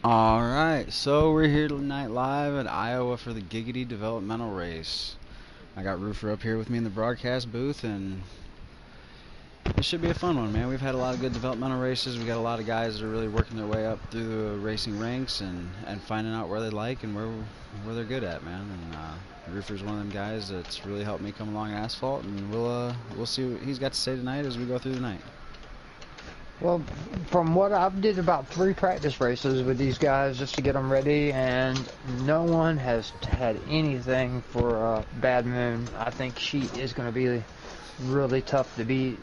Alright, so we're here tonight live at Iowa for the Giggity developmental race. I got Roofer up here with me in the broadcast booth, and it should be a fun one, man. We've had a lot of good developmental races. We got a lot of guys that are really working their way up through the racing ranks and finding out where they like and where they're good at, man. And Roofer's one of them guys that's really helped me come along asphalt, and we'll see what he's got to say tonight as we go through the night. Well, from what I did about 3 practice races with these guys just to get them ready, and no one has had anything for Bad Moon. I think she is going to be really tough to beat.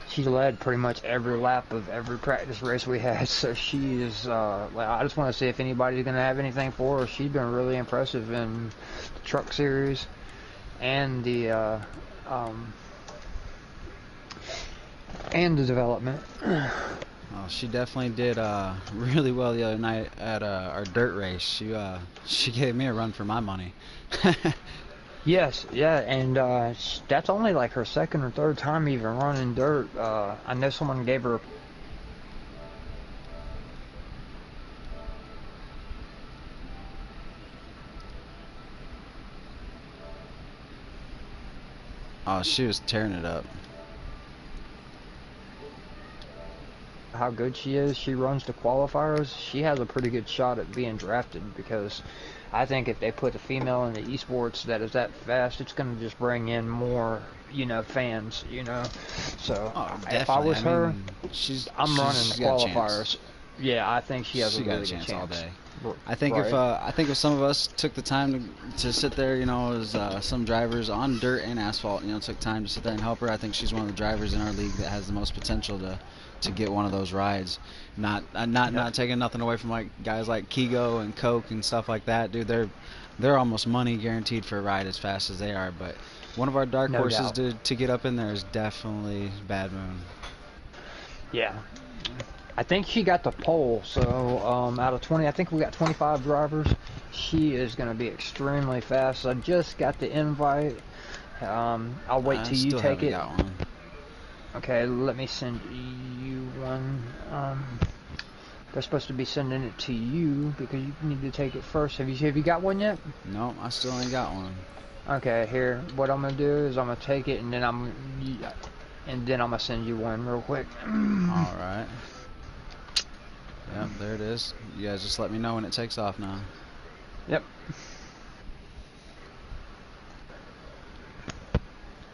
She led pretty much every lap of every practice race we had, so she is, I just want to see if anybody's going to have anything for her. She's been really impressive in the truck series and the development. Oh, she definitely did really well the other night at our dirt race. She gave me a run for my money. Yes, yeah, and that's only like her second or third time even running dirt. I know someone gave her. Oh, she was tearing it up. How good she is. She runs the qualifiers. She has a pretty good shot at being drafted, because I think if they put a female in the esports that is that fast, it's going to just bring in more, fans, So if I was her, I'm running the qualifiers. Yeah, I think she has a really good chance all day. I think if some of us took the time to sit there, as some drivers on dirt and asphalt, took time to sit there and help her, I think she's one of the drivers in our league that has the most potential to get one of those rides. Not taking nothing away from like guys like Kigo and Coke and stuff like that, dude. They're almost money guaranteed for a ride as fast as they are. But one of our dark horses to get up in there is definitely Bad Moon. Yeah. I think she got the pole, so out of 20, I think we got 25 drivers. She is going to be extremely fast. I just got the invite. I'll wait till you take it. Got one. Okay, let me send you one. They're supposed to be sending it to you because you need to take it first. Have you got one yet? No, I still ain't got one. Okay, here. What I'm gonna do is I'm gonna take it and then I'm gonna send you one real quick. All right. Yep, there it is. You guys just let me know when it takes off now. Yep.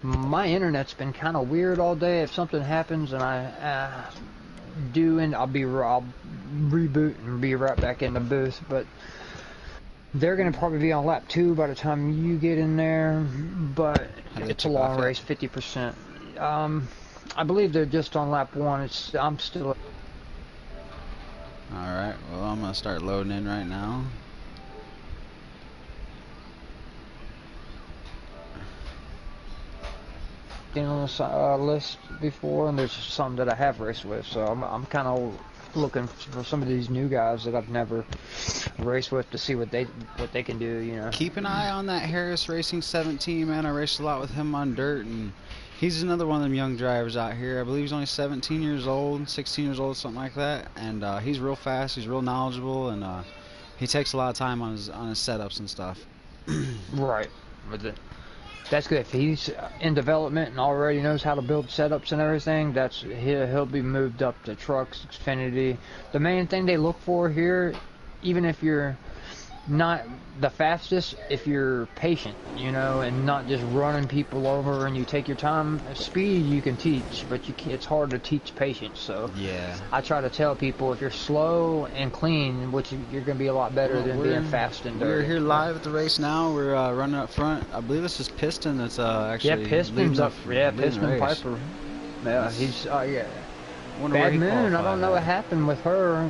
My internet's been kind of weird all day. If something happens and I'll reboot and be right back in the booth. But they're gonna probably be on lap 2 by the time you get in there. But it's a long race, 50%. I believe they're just on lap 1. I'm still. Alright, well, I'm going to start loading in right now. Been on the list before, and there's some that I have raced with, so I'm kind of looking for some of these new guys that I've never raced with to see what they can do, Keep an eye on that Harris Racing 17, man. I raced a lot with him on dirt, and he's another one of them young drivers out here. I believe he's only 17 years old, 16 years old, something like that. And he's real fast. He's real knowledgeable, and he takes a lot of time on his setups and stuff. Right. That's good. If he's in development and already knows how to build setups and everything, he'll be moved up to trucks, Xfinity. The main thing they look for here, even if you're not the fastest, if you're patient, and not just running people over, and you take your time. Speed you can teach, but it's hard to teach patience. So yeah, I try to tell people if you're slow and clean, which you're going to be a lot better than being fast and dirty. We're here live at the race now. We're running up front. I believe this is Piston that's actually Piston's up. Piston Piper. Yeah, he's yeah. Bad Moon. I don't know what happened with her.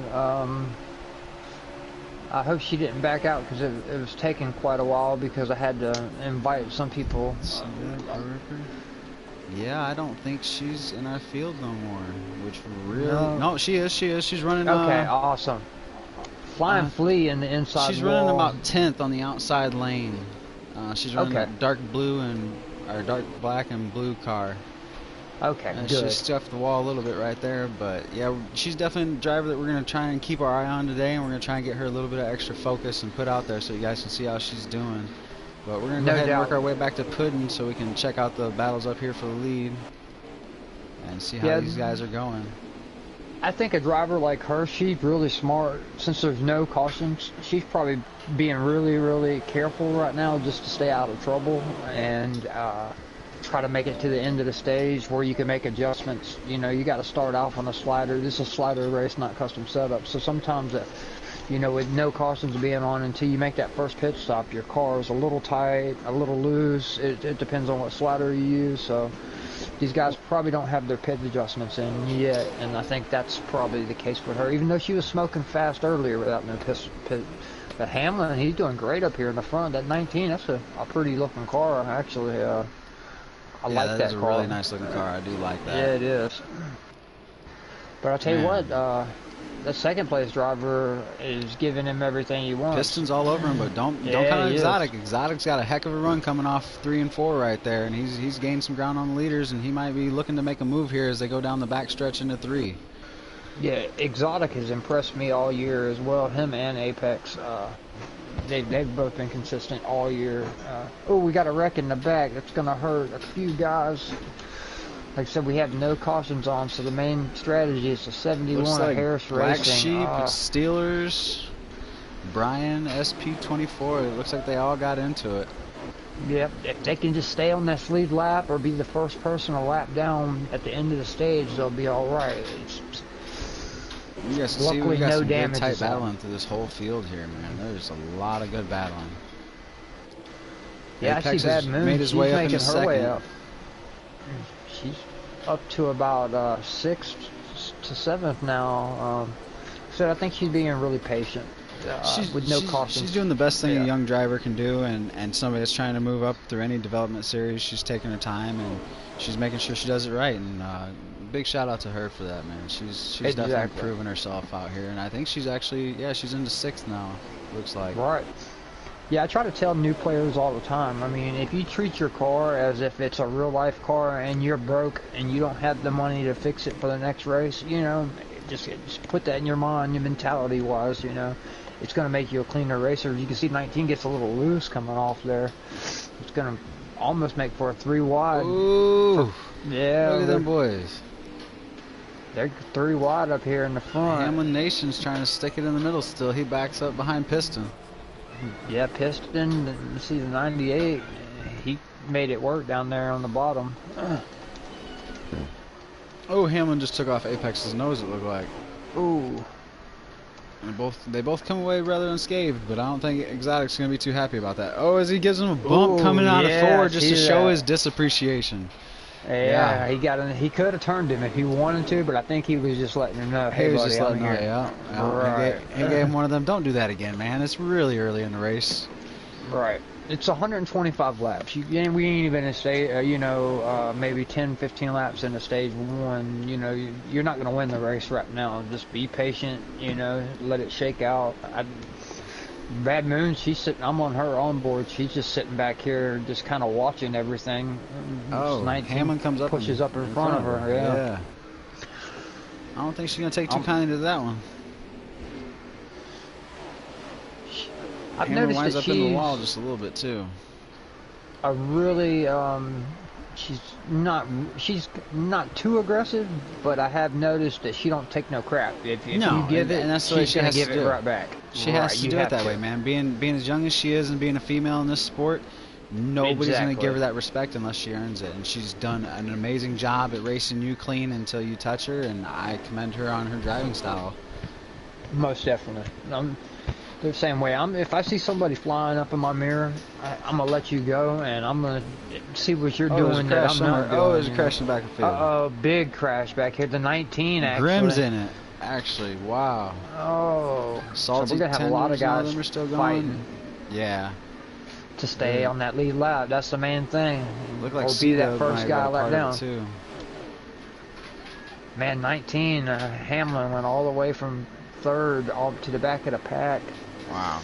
I hope she didn't back out because it was taking quite a while because I had to invite some people. Yeah, I don't think she's in our field no more. Which really? No, she is. She's running. Okay, awesome. Flying Flea in the inside. She's running about 10th on the outside lane. She's running a dark blue or dark black and blue car. Okay, She good. stuffed the wall a little bit right there, but yeah, she's definitely a driver that we're going to try and keep our eye on today, and we're going to try and get her a little bit of extra focus and put out there so you guys can see how she's doing. But we're going to go No ahead and work doubt. our way back to Puddin so we can check out the battles up here for the lead and see how Yeah, these guys are going. I think a driver like her, she's really smart. Since there's no cautions, she's probably being really, really careful right now just to stay out of trouble and try to make it to the end of the stage where you can make adjustments. You know, you got to start off on a slider. This is a slider race, not custom setup. So sometimes, you know, with no cautions being on until you make that first pit stop, your car is a little tight, a little loose. It depends on what slider you use. So these guys probably don't have their pit adjustments in yet, and I think that's probably the case with her, even though she was smoking fast earlier without no pit. But Hamlin, he's doing great up here in the front. That 19, that's a pretty looking car, actually. I like that car. Yeah, that's a really nice looking car. I do like that. Yeah, it is. But I'll tell you what, the second place driver is giving him everything he wants. Pistons all over him, but don't count on Exotic. Exotic's got a heck of a run coming off 3 and 4 right there, and he's gained some ground on the leaders, and he might be looking to make a move here as they go down the back stretch into 3. Yeah, Exotic has impressed me all year as well. Him and Apex, they've both been consistent all year. Oh, we got a wreck in the back. That's gonna hurt a few guys. Like I said, we have no cautions on, so the main strategy is the 71 Looks like Harris Black Racing. Sheep, Steelers, Brian, SP24. It looks like they all got into it. Yep, if they can just stay on that lead lap or be the first person a lap down at the end of the stage, they'll be all right. You guys can see we got some good tight battling through this whole field here, man. There's a lot of good battling. Yeah, Apex I see Bad Moon. made his She's way up making into her second. way up. She's up to about 6th to 7th now. So I think she's being really patient with no cautions. She's doing the best thing a young driver can do, and somebody that's trying to move up through any development series. She's taking her time, and she's making sure she does it right. And big shout out to her for that, man. She's definitely proven herself out here, and I think she's actually, she's into 6th now, looks like. Right. Yeah, I try to tell new players all the time. I mean, if you treat your car as if it's a real-life car and you're broke and you don't have the money to fix it for the next race, you know, just put that in your mind, your mentality-wise, you know. It's going to make you a cleaner racer. You can see 19 gets a little loose coming off there. It's going to almost make for a 3 wide. Ooh. Yeah. Look at them boys. They're 3 wide up here in the front. Hamlin Nation's trying to stick it in the middle still. He backs up behind Piston. Yeah, Piston, you see the 98, he made it work down there on the bottom. Oh, Hamlin just took off Apex's nose, it looked like. Ooh. And they both come away rather unscathed, but I don't think Exotic's going to be too happy about that. Oh, as he gives him a bump coming out of 4 just to show his disappreciation. Yeah, he could have turned him if he wanted to, but I think he was just letting him know, hey, buddy, I'm here. Right. He gave him one of them, don't do that again, man. It's really early in the race. Right. It's 125 laps. We ain't even in stage, maybe 10, 15 laps into stage 1. You know, you're not going to win the race right now. Just be patient, you know, let it shake out. Bad Moon, she's sitting, I'm on her onboard. She's just sitting back here, just kind of watching everything. Oh, Hamlin comes up, pushes up in front of her. Yeah. I don't think she's gonna take too kindly to that one. I've Hamlin noticed winds that up in the wall just a little bit too. A really, she's not too aggressive, but I have noticed that she don't take no crap. If you give it, and that's the way she's gonna give it right back. She has to do it that way, man. Being as young as she is and being a female in this sport, nobody's going to give her that respect unless she earns it. And she's done an amazing job at racing you clean until you touch her, and I commend her on her driving style. Most definitely. The same way. If I see somebody flying up in my mirror, I'm gonna let you go, and I'm gonna see what you're doing. There's a crash in the back of the field. Oh, big crash back here. The 19 actually. Grim's in it. Actually, wow. Oh. Salty so we're gonna have a lot of guys are still going. Fighting. Yeah. To stay on that lead lap. That's the main thing. Look like or be that first guy let down. Too. Man, 19. Hamlin went all the way from 3rd all to the back of the pack. Wow.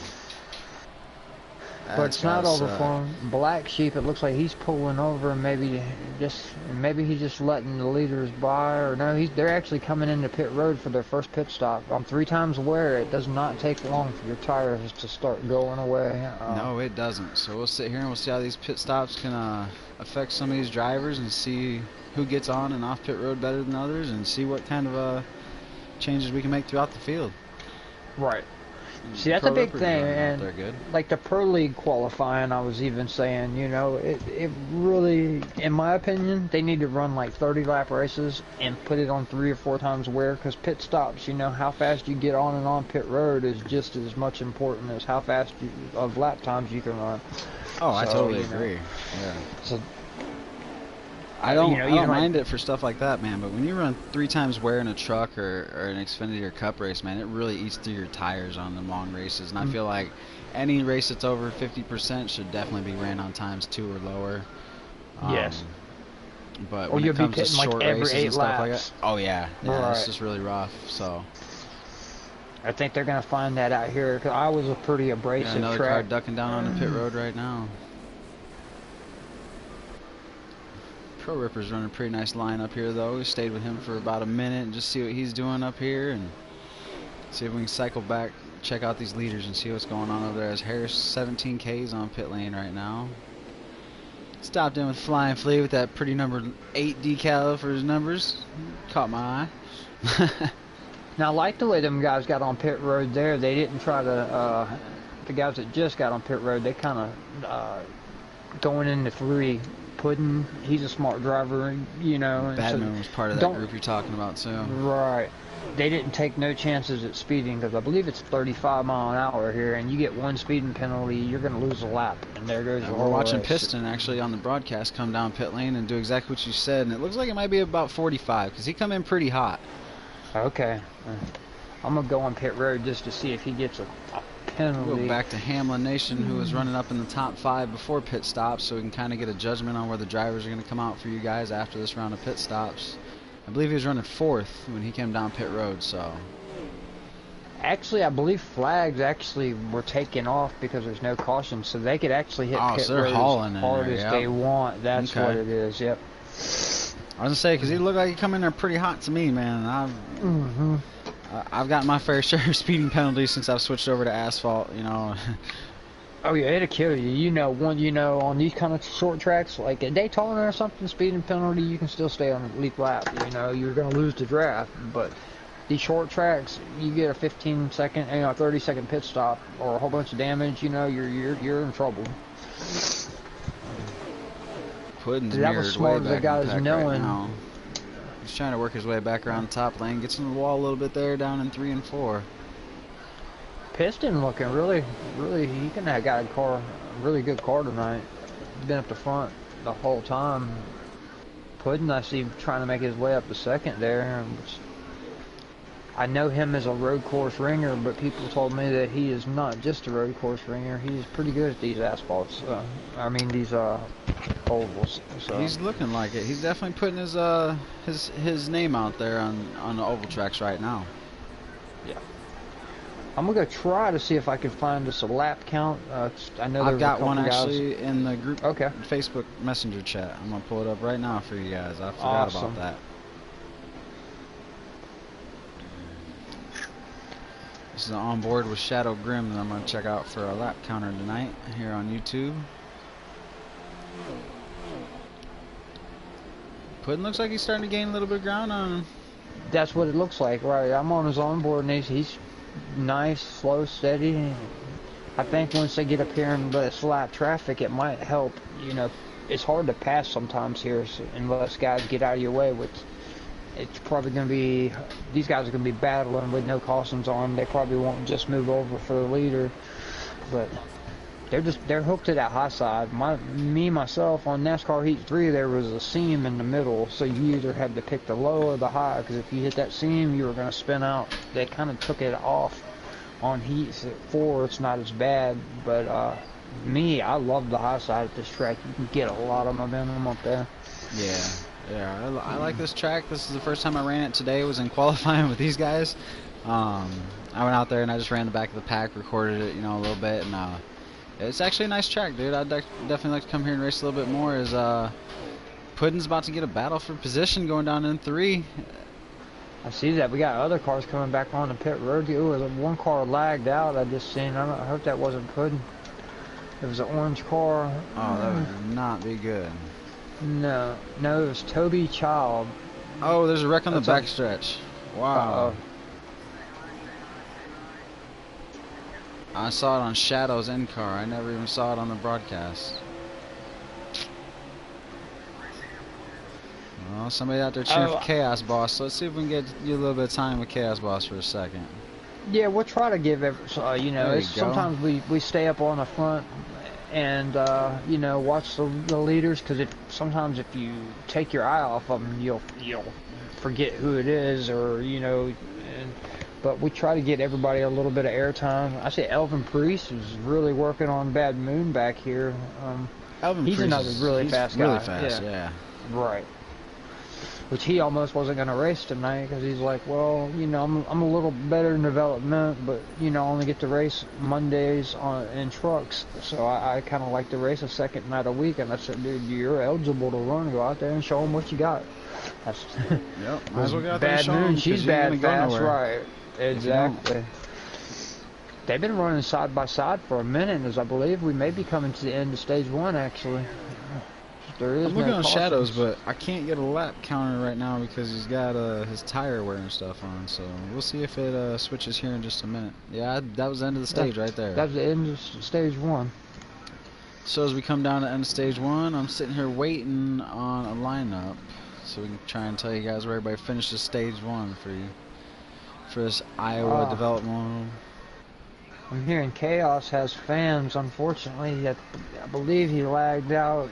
But That's it's not gotta suck. overflowing. Black Sheep, it looks like he's pulling over, and maybe he's just letting the leaders by, or no, they're actually coming into pit road for their first pit stop. I'm 3 times aware it does not take long for your tires to start going away. No, it doesn't. So we'll sit here and we'll see how these pit stops can affect some of these drivers and see who gets on and off pit road better than others, and see what kind of changes we can make throughout the field. Right. See, that's Pro a big Rippers thing, running out and there good. like the Pro League qualifying, I was even saying, it really, in my opinion, they need to run like 30 lap races and put it on 3 or 4 times wear, because pit stops, how fast you get on and on pit road is just as much important as how fast of lap times you can run. Oh, I So, totally agree. Yeah. So, I don't even mind it for stuff like that, man. But when you run 3 times wear in a truck or an Xfinity or Cup race, man, it really eats through your tires on the long races. And I feel like any race that's over 50% should definitely be ran on times 2 or lower. Yes. But Or when you'll it be comes to pitting like short every races 8 and stuff like laps. that, oh yeah, Right. it's just really rough. So I think they're gonna find that out here, because I was a pretty abrasive another track. car ducking down on the pit road right now. Pro Ripper's running a pretty nice line up here, though. We stayed with him for about a minute and just see what he's doing up here, and see if we can cycle back, check out these leaders and see what's going on over there. As Harris 17K's on pit lane right now. Stopped in with Flying Flea with that pretty number 8 decal for his numbers. Caught my eye. Now, I like the way them guys got on pit road there. They didn't try to, the guys that just got on pit road, they kind of, going into 3, Puddin', he's a smart driver, And Badman was part of that don't- group you're talking about, too. Right. They didn't take no chances at speeding, because I believe it's 35 mile an hour here, and you get 1 speeding penalty, you're going to lose a lap, and there goes the We're whole watching race. Piston actually on the broadcast come down pit lane and do exactly what you said, and it looks like it might be about 45 because he come in pretty hot. Okay. I'm going to go on pit road just to see if he gets a penalty. Go back to Hamlin Nation, who was running up in the top 5 before pit stops, so we can kind of get a judgment on where the drivers are going to come out for you guys after this round of pit stops. I believe he was running 4th when he came down pit road, so. Actually, I believe flags actually were taken off because there's no caution, so they could actually hit pit so they're road hauling as in hard there, as yep. they want. That's Okay. what it is, yep. I was going to say, because he looked like he come in there pretty hot to me, man. I've gotten my fair share of speeding penalties since I've switched over to asphalt, Oh yeah, it'll kill you. On these kind of short tracks, like at Daytona or something, speeding penalty, you can still stay on the lead lap. You're going to lose the draft, but these short tracks, you get a 15-second, 30-second pit stop or a whole bunch of damage, you're in trouble. Puddin's That was mirrored smart way of the back in guys the pack knowing. right now. He's trying to work his way back around the top lane, gets in the wall a little bit there, down in 3 and 4. Piston looking really, he can have got a really good car tonight. He's been up the front the whole time. Puddin', I see him trying to make his way up to second there. I know him as a road course ringer, but people told me that he is not just a road course ringer. He's pretty good at these asphalts. These ovals. So. He's looking like it. He's definitely putting his name out there on the oval tracks right now. Yeah. I'm gonna go try to see if I can find us a lap count. I know I've got a couple one guys. actually in the group Okay. Facebook Messenger chat. I'm gonna pull it up right now for you guys. I forgot Awesome. about that. This is on board with Shadow Grim that I'm gonna check out for a lap counter tonight here on YouTube. Puddin' looks like he's starting to gain a little bit of ground on him. That's what it looks like, right? I'm on his onboard, and he's nice, slow, steady. I think once they get up here and let it slap traffic, it might help. It's hard to pass sometimes here unless guys get out of your way. It's probably going to be, these guys are going to be battling with no cautions on. They probably won't just move over for the leader, but they're hooked to that high side. Myself on NASCAR Heat 3, there was a seam in the middle, so you either had to pick the low or the high, because if you hit that seam, you were going to spin out. They kind of took it off on Heat 4. It's not as bad, but I love the high side at this track. You can get a lot of momentum up there. Yeah, I like this track. This is the first time I ran it today. It was in qualifying with these guys. I went out there and I just ran the back of the pack, recorded it, a little bit, and It's actually a nice track, dude. I'd definitely like to come here and race a little bit more. As Puddin's about to get a battle for position going down in 3. I see that. We got other cars coming back on the pit road. Ooh, one car lagged out. I just seen. I hope that wasn't Puddin. It was an orange car. Oh, that would not be good. No, it was Toby Child. Oh, there's a wreck on the backstretch. Wow. I saw it on Shadow's in-car. I never even saw it on the broadcast. Well, somebody out there cheering for Chaos Boss. So let's see if we can get you a little bit of time with Chaos Boss for a second. Yeah, we'll try to give you know, sometimes we stay up on the front and you know, watch the leaders, because sometimes if you take your eye off of them, you'll forget who it is, or you know. But we try to get everybody a little bit of airtime. I say Elvin Priest is really working on Bad Moon back here. He's Priest another really fast guy. Really fast, yeah. Right. Which he almost wasn't going to race tonight, because he's like, well, you know, I'm a little better in development, but, you know, I only get to race Mondays in trucks, so I kind of like to race a second night a week. And I said, dude, you're eligible to run. Go out there and show them what you got. That's yep, might as well get out there and Bad show Moon, them, she's bad fast, right. Exactly. They've been running side by side for a minute, as I believe we may be coming to the end of stage 1, actually. There is I'm looking no on cautions. Shadows, but I can't get a lap counter right now because he's got his tire wear and stuff on. So we'll see if it switches here in just a minute. Yeah, that was the end of the stage right there. That was the end of stage 1. So as we come down to the end of stage 1, I'm sitting here waiting on a lineup so we can try and tell you guys where everybody finishes stage 1 for you. For this Iowa development. I'm hearing Chaos has fans, unfortunately. I believe he lagged out.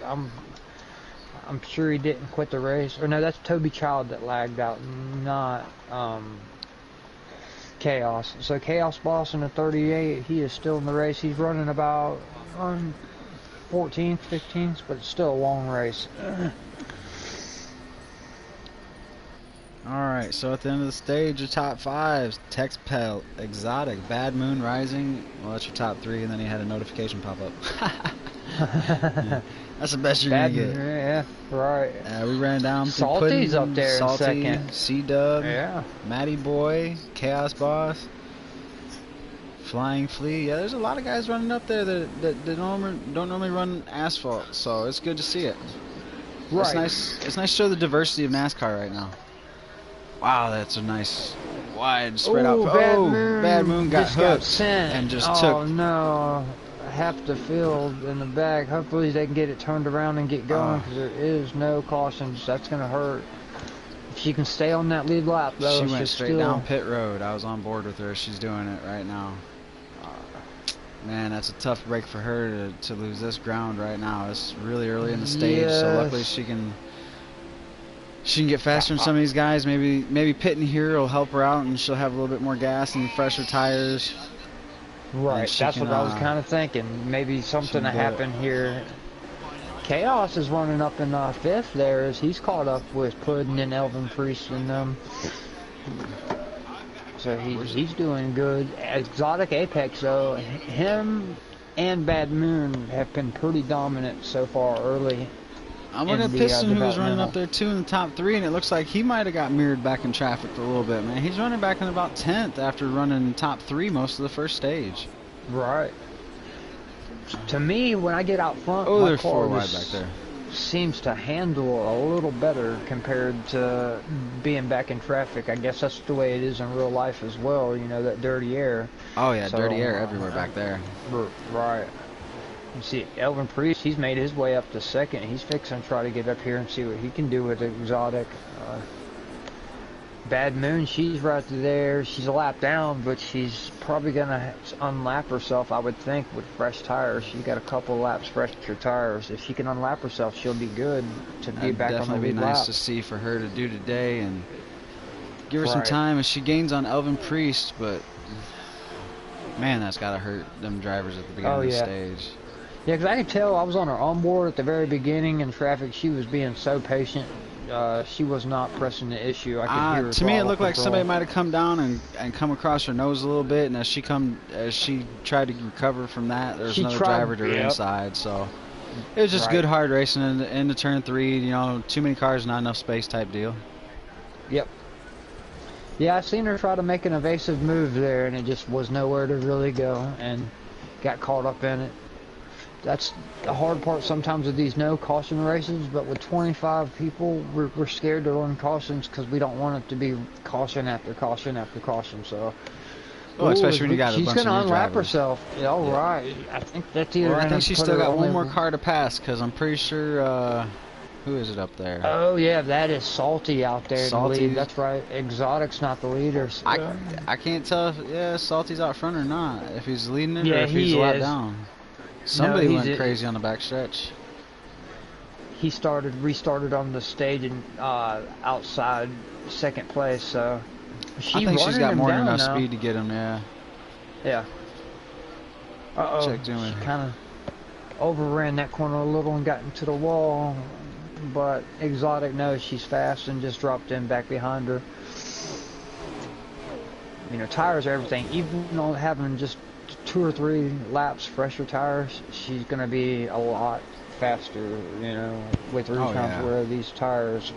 I'm sure he didn't quit the race. Or no, that's Toby Child that lagged out, not Chaos. So Chaos Boss in the 38, he is still in the race. He's running about 14th, 15th, but it's still a long race. Alright, so at the end of the stage, your top 5s, Tex Pell, Exotic, Bad Moon Rising. Well, that's your top 3, and then he had a notification pop up. Yeah, that's the best you're going to get. Yeah, right. We ran down through Salty's Puddin, up there Salty, in second. C-Dub, Yeah. Matty Boy, Chaos Boss, Flying Flea. Yeah, there's a lot of guys running up there that don't normally run asphalt, so it's good to see it. Right. It's nice to show the diversity of NASCAR right now. Wow, that's a nice wide spread out. Bad Moon got hooked and just took. Oh no, half the field in the back. Hopefully they can get it turned around and get going, because there is no cautions. That's gonna hurt. If she can stay on that lead lap, though, she went straight down pit road. I was on board with her. She's doing it right now. Man, that's a tough break for her to lose this ground right now. It's really early in the stage, so luckily she can get faster than some of these guys. Maybe pitting here will help her out, and she'll have a little bit more gas and fresher tires. Right, that's what I was kind of thinking. Maybe something to happen here. Chaos is running up in 5th there, as he's caught up with Puddin and Elvin Priest and them. So he's doing good. Exotic Apex, though, him and Bad Moon have been pretty dominant so far early. I'm looking at Piston, who was running up there too in the top 3, and it looks like he might have got mirrored back in traffic for a little bit, man. He's running back in about 10th after running top 3 most of the first stage. Right. To me, when I get out front, my there's car 4 wide back there. Seems to handle a little better compared to being back in traffic. I guess that's the way it is in real life as well, you know, that dirty air. Oh yeah, so, dirty air everywhere back there. Right. You see, Elvin Priest, he's made his way up to 2nd. He's fixing to try to get up here and see what he can do with Exotic. Bad Moon, she's right there. She's a lap down, but she's probably going to unlap herself, I would think, with fresh tires. She's got a couple laps fresher tires. If she can unlap herself, she'll be good to be back on the lead lap. Definitely be nice to see for her to do today, and give her some time as she gains on Elvin Priest, but man, that's got to hurt them drivers at the beginning of the stage. Yeah, because I could tell I was on her onboard at the very beginning in traffic. She was being so patient. she was not pressing the issue. I could hear her To me, it throttle looked like control. somebody might have come down and come across her nose a little bit, and as she tried to recover from that, there was another driver to her inside. So it was just good hard racing into turn 3. You know, too many cars, not enough space type deal. Yep. Yeah, I seen her try to make an evasive move there, and it just was nowhere to really go, and got caught up in it. That's the hard part sometimes with these no caution races, but with 25 people, we're scared to run cautions because we don't want it to be caution after caution after caution. So, especially when you got a bunch of new drivers. She's gonna unlap herself. Yeah, all right. I think that's either. Well, I think she's still got one more car to pass because I'm pretty sure. Who is it up there? Oh yeah, that is Salty out there. Salty. In the lead. That's right. Exotic's not the leader. So. I can't tell if Salty's out front or not. If he's leading it or if he's he let down. Somebody went crazy on the back stretch. He restarted on the stage and outside second place. So I think she's got more than enough speed to get him. Yeah. Yeah. She kind of overran that corner a little and got into the wall, but Exotic knows she's fast and just dropped in back behind her. You know, tires are everything. Even on having just 2 or 3 laps fresher tires, she's going to be a lot faster, you know, with root times where these tires.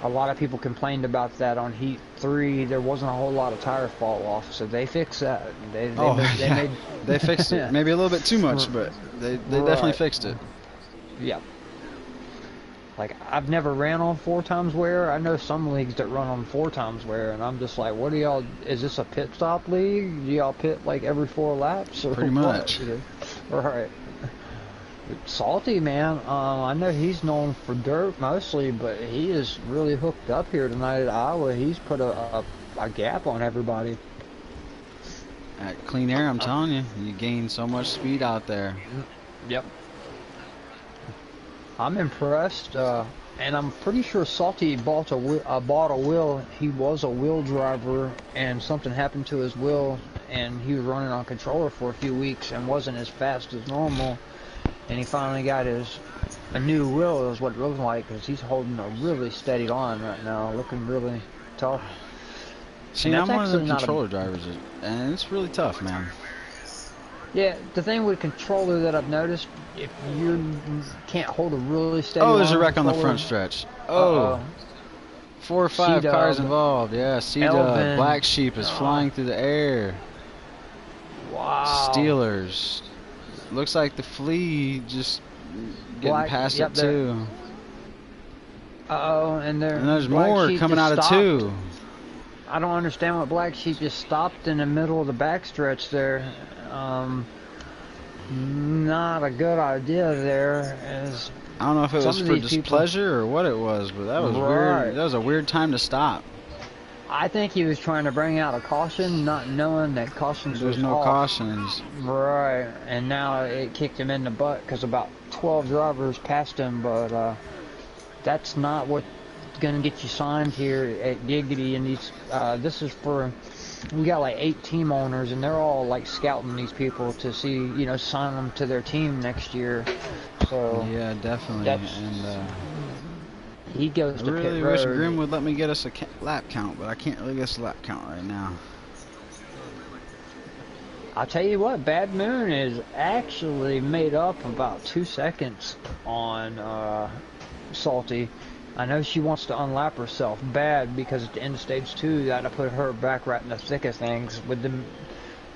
A lot of people complained about that on Heat 3. There wasn't a whole lot of tire fall off, so they fixed that. They fixed it. Maybe a little bit too much, but they definitely fixed it. Yeah. Like, I've never ran on 4 times wear. I know some leagues that run on 4 times wear, and I'm just like, what do y'all, is this a pit stop league? Do y'all pit like every 4 laps? Or pretty much. Right. Salty, man, I know he's known for dirt mostly, but he is really hooked up here tonight at Iowa. He's put a gap on everybody. At Clean Air, I'm telling you, you gain so much speed out there. Yep. I'm impressed, and I'm pretty sure Salty bought a wheel. He was a wheel driver, and something happened to his wheel, and he was running on controller for a few weeks and wasn't as fast as normal. And he finally got a new wheel, is what it looks like, because he's holding a really steady line right now, looking really tough. See, I'm one of the controller drivers, and it's really tough, man. Yeah, the thing with controller that I've noticed, if you can't hold a really steady line. Oh, there's a wreck on the front stretch. Oh. 4 or 5 cars involved. Yeah, C-Dub, Black Sheep is flying through the air. Wow. Steelers. Looks like the Flea just getting past it too. And there's more coming out of 2. I don't understand what Black Sheep just stopped in the middle of the backstretch there. Not a good idea there. I don't know if it was for displeasure or what it was, but that was weird. That was a weird time to stop. I think he was trying to bring out a caution, not knowing that cautions There's no cautions. Right, and now it kicked him in the butt because about 12 drivers passed him, but that's not what's going to get you signed here at Giggity. And these, this is for, we got like 8 team owners, and they're all like scouting these people to see, you know, sign them to their team next year. So yeah, definitely. And he goes to pit road. I really wish Grim would let me get us a lap count, but I can't really get us a lap count right now. I'll tell you what, Bad Moon is actually made up about 2 seconds on Salty. I know she wants to unlap herself bad because at the end of stage 2, you got to put her back right in the thick of things with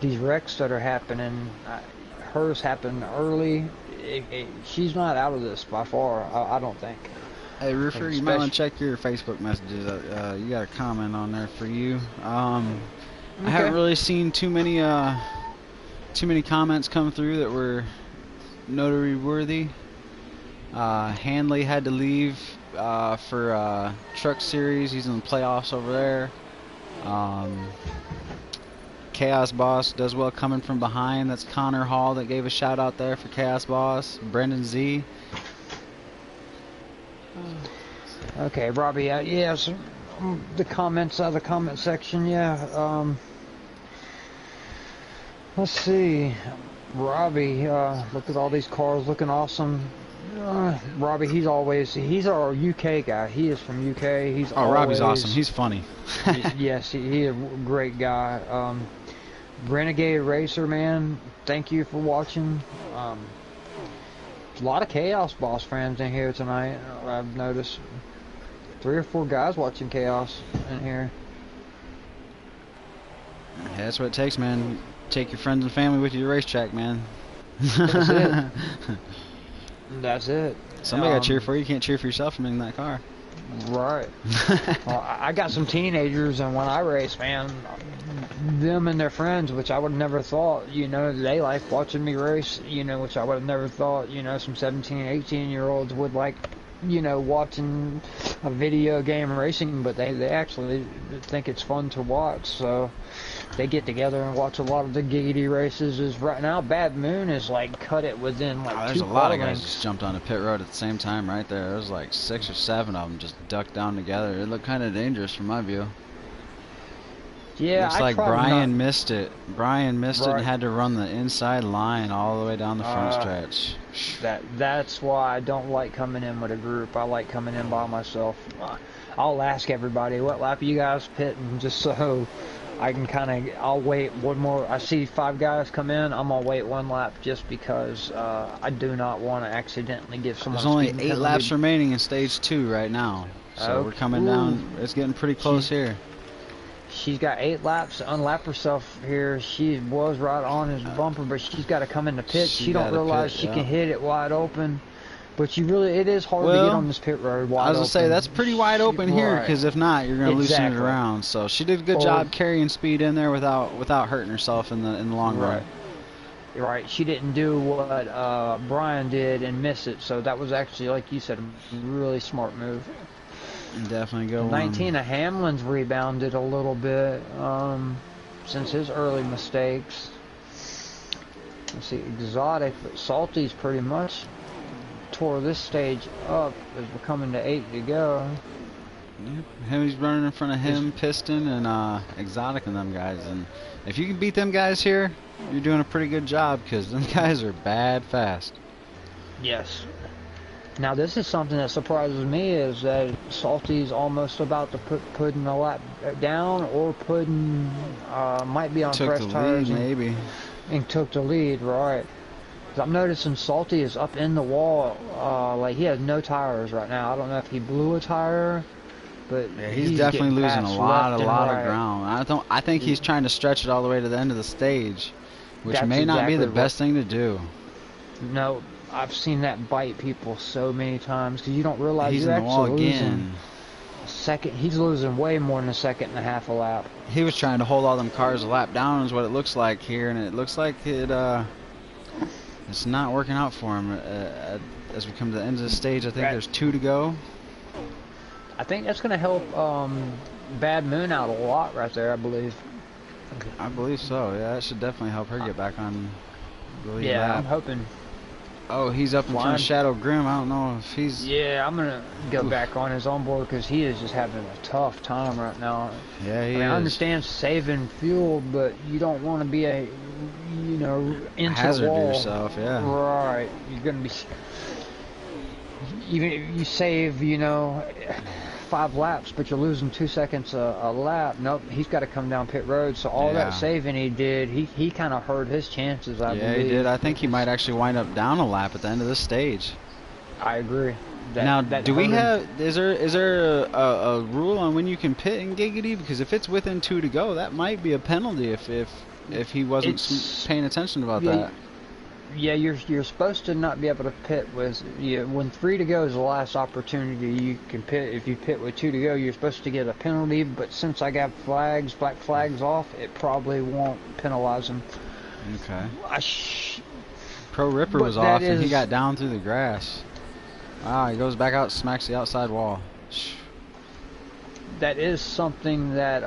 these wrecks that are happening. Hers happened early. She's not out of this by far, I don't think. Hey, Roofer, you might want to check your Facebook messages. You got a comment on there for you. I haven't really seen too many comments come through that were notary worthy. Hanley had to leave for Truck Series. He's in the playoffs over there. Chaos Boss does well coming from behind. That's Connor Hall that gave a shout out there for Chaos Boss. Brendan Z. Okay, Robbie, yeah, so the comments out of the comment section, yeah. Let's see. Robbie, look at all these cars looking awesome. Robbie, he's our UK guy. He is from UK. He's Oh, Robbie's always, awesome. He's funny. yes, he is a great guy. Renegade Racer, man, thank you for watching. A lot of Chaos Boss fans in here tonight. I've noticed 3 or 4 guys watching Chaos in here. Yeah, that's what it takes, man. Take your friends and family with you to the racetrack, man. That's it. That's it. Somebody got to cheer for you. You can't cheer for yourself from in that car. Right. Well, I got some teenagers, and when I race, man, them and their friends, which I would have never thought, they like watching me race, which I would have never thought, some 17, 18-year-olds would like, watching a video game racing, but they actually think it's fun to watch, so they get together and watch a lot of the Giggity races. Right now, Bad Moon is like cut it within like there's 2 a lot of car guys lengths. just jumped on the pit road at the same time right there. There was like 6 or 7 of them just ducked down together. It looked kind of dangerous from my view. Yeah, looks like Brian missed it. Brian missed it and had to run the inside line all the way down the front stretch. That's why I don't like coming in with a group. I like coming in by myself. I'll ask everybody, what lap are you guys pitting, just so I can I'll wait one more. I see 5 guys come in, I'm gonna wait 1 lap just because I do not want to accidentally give someone. There's only 8 laps remaining in stage 2 right now, so we're coming down. It's getting pretty close here. She's got 8 laps to unlap herself here. She was right on his bumper, but she's got to come in the pit. She don't realize she can hit it wide open. But it is hard to get on this pit road wide open. I was going to say, that's pretty wide open here, because if not, you're going to loosen it around. So she did a good job carrying speed in there without hurting herself in the long run. Right. She didn't do what Brian did and miss it. So that was actually, like you said, a really smart move. Definitely go 19 of Hamlin's rebounded a little bit since his early mistakes. Let's see, Exotic, but Salty's pretty much tore this stage up as we're coming to 8 to go. Yep. He's running in front of him, Piston, and Exotic and them guys. And if you can beat them guys here, you're doing a pretty good job, because them guys are bad fast. Yes. Now this is something that surprises me, is that Salty's almost about to putting a lap down, or might be on fresh tires. Maybe. And took the lead, right. I'm noticing Salty is up in the wall, like he has no tires right now. I don't know if he blew a tire, but yeah, he's definitely losing a lot of ground. I think he's trying to stretch it all the way to the end of the stage, which may not be the best thing to do. No. I've seen that bite people so many times, because you don't realize he's you're in the wall actually losing again. He's losing way more than a second and a half a lap. He was trying to hold all them cars a lap down, is what it looks like here, and it looks like it's not working out for him. As we come to the end of the stage, I think there's 2 to go. I think that's going to help Bad Moon out a lot right there, I believe. I believe so. Yeah, that should definitely help her get back on the lead lap. I'm hoping. Oh, he's up in front of Shadow Grim. I don't know if he's... Yeah, I'm going to go back on his onboard, because he is just having a tough time right now. Yeah, he is. I understand saving fuel, but you don't want to be into hazard the wall. To yourself, yeah. Right. You're going to be... Even if you save, 5 laps, but you're losing 2 seconds a lap. Nope, he's got to come down pit road. So all that saving he did, he kind of hurt his chances, I believe. Yeah, he did. I think he might actually wind up down a lap at the end of this stage. I agree. Do we have? Is there a rule on when you can pit in Giggity? Because if it's within 2 to go, that might be a penalty if he wasn't paying attention about that. Yeah, you're supposed to not be able to pit when 3 to go is the last opportunity you can pit. If you pit with 2 to go, you're supposed to get a penalty. But since I got black flags off, it probably won't penalize him. Okay. Pro Ripper was off and he got down through the grass. Wow, he goes back out, smacks the outside wall. That is something that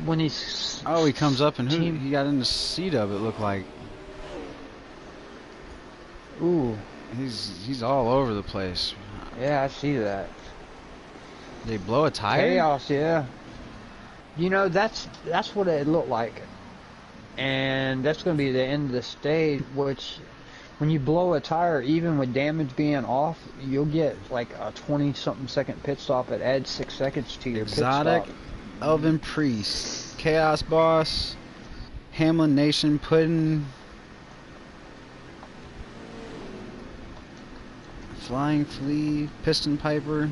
when he's... Oh, he comes up and he got in the seat of it, looked like. Ooh. He's all over the place. Yeah, I see that. They blow a tire? Chaos, yeah. That's what it looked like. And that's going to be the end of the stage, which when you blow a tire, even with damage being off, you'll get like a 20-something second pit stop. It adds 6 seconds to your Exotic, pit stop. Elvin Priest, Chaos Boss, Hamlin Nation Puddin', Flying Flea, Piston Piper,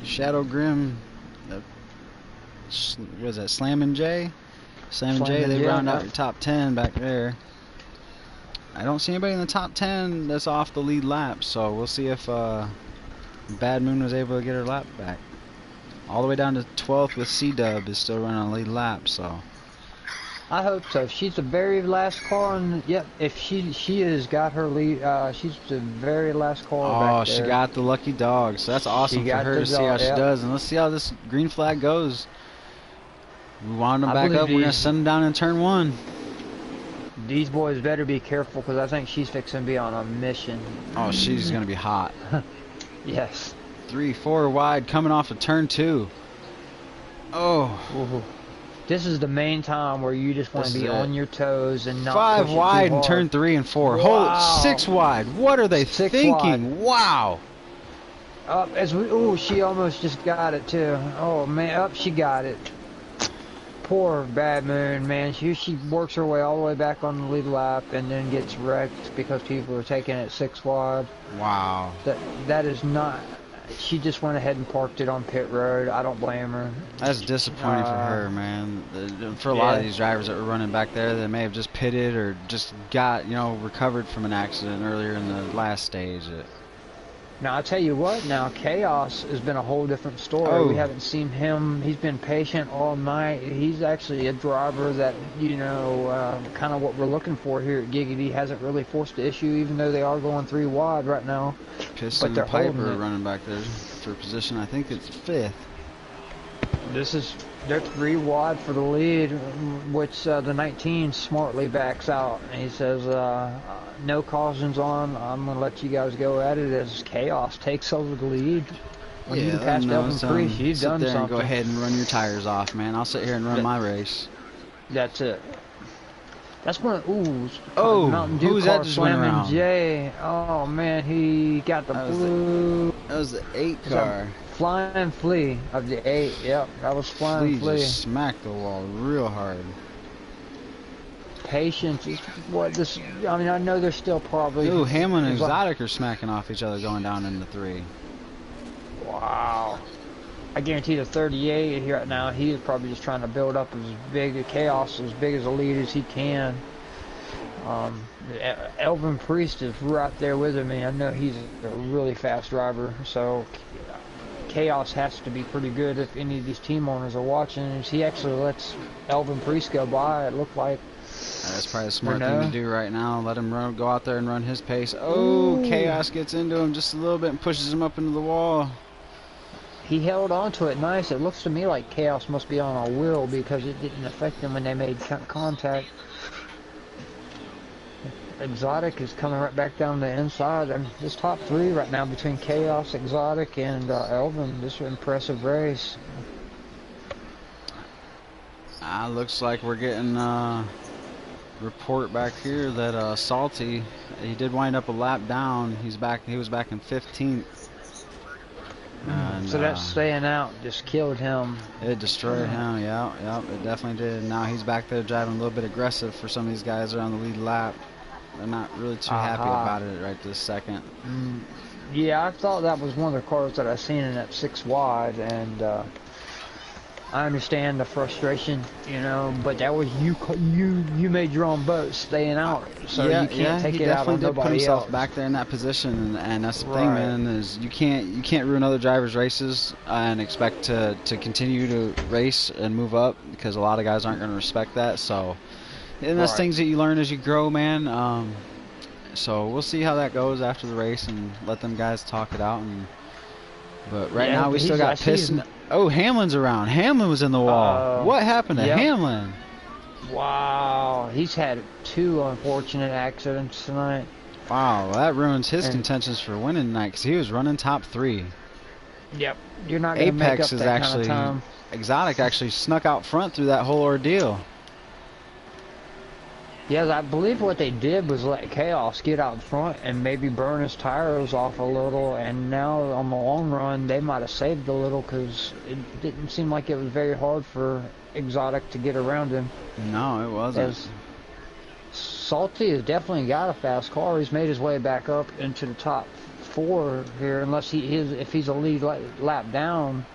Shadow Grim, what is that, Slammin' J? Slammin' J, they round out your top 10 back there. I don't see anybody in the top 10 that's off the lead lap, so we'll see if Bad Moon was able to get her lap back. All the way down to 12th with C-Dub is still running on the lead lap, so. I hope so. She's the very last car, and yep, if she has got her lead, she's the very last car back there. She got the lucky dog, so that's awesome for her to see how she does, and let's see how this green flag goes. We wound them back up, we're going to send them down in turn 1. These boys better be careful, because I think she's fixing to be on a mission. Oh, she's going to be hot. Yes. 3, 4 wide, coming off of turn 2. Oh. Ooh. This is the main time where you just want to be on your toes and not 5 push wide it too in hard. turn 3 and 4. Wow. Hold 6 wide. What are they thinking? Wow. Ooh, she almost just got it too. Oh man, she got it. Poor Bad Moon, man. She works her way all the way back on the lead lap and then gets wrecked because people are taking it 6 wide. Wow. That is not. She just went ahead and parked it on pit road. I don't blame her. That's disappointing for her, man. For a lot of these drivers that were running back there, they may have just pitted or just got, recovered from an accident earlier in the last stage. Now, I'll tell you what, now, Chaos has been a whole different story. Oh. We haven't seen him. He's been patient all night. He's actually a driver that, kind of what we're looking for here at Giggity. Hasn't really forced the issue, even though they are going 3 wide right now. Piston and Piper running back there for position, I think it's 5th. They're 3 wide for the lead, which the 19 smartly backs out. And he says, no cautions on. I'm going to let you guys go at it as Chaos takes over the lead. When you passed Elvin Priest, you've done something. And go ahead and run your tires off, man. I'll sit here and run my race. That's it. That's one of Mountain Dew car that just went around? Jay. Oh man, he got the blue. That was the 8 car. Flying Flea of the 8. Yep, that was Flying Flea. Just smacked the wall real hard. Patience is what this. I mean, I know they're still probably. Ooh, Hamlin and Exotic are smacking off each other going down into 3. Wow. I guarantee the 38 here right now, he is probably just trying to build up as big a chaos, as big as a lead as he can. Elvin Priest is right there with him, and I know he's a really fast driver, so Chaos has to be pretty good if any of these team owners are watching. He actually lets Elvin Priest go by, it looked like. That's probably a smart thing to do right now. Let him go out there and run his pace. Oh, Chaos gets into him just a little bit and pushes him up into the wall. He held on to it nice. It looks to me like Chaos must be on a wheel because it didn't affect him when they made contact. Exotic is coming right back down the inside. I mean, this top 3 right now between Chaos, Exotic, and Elvin. This is an impressive race. Looks like we're getting report back here that Salty, he did wind up a lap down. He was back in 15th. And, so that staying out just killed him. It destroyed him, yeah, it definitely did. Now he's back there driving a little bit aggressive for some of these guys that are on the lead lap. They're not really too happy about it right this second. Yeah, I thought that was one of the cars that I seen in that 6 wide, and I understand the frustration, but that was you made your own boat staying out, so you can't take it out on nobody else. He definitely did put himself back there in that position, and that's the thing, man, is you can't ruin other drivers' races and expect to continue to race and move up, because a lot of guys aren't going to respect that. So, and that's things that you learn as you grow, man. So we'll see how that goes after the race and let them guys talk it out. But right now we still got Piston. Oh, Hamlin's around. Hamlin was in the wall. What happened to Hamlin? Wow, he's had 2 unfortunate accidents tonight. Wow, that ruins his contentions for winning tonight because he was running top 3. Yep, you're not going to make up that kind of time. Exotic actually snuck out front through that whole ordeal. Yes, I believe what they did was let Chaos get out front and maybe burn his tires off a little, and now on the long run they might have saved a little because it didn't seem like it was very hard for Exotic to get around him. No, it wasn't. As Salty has definitely got a fast car. He's made his way back up into the top 4 here, unless if he's a lead lap down.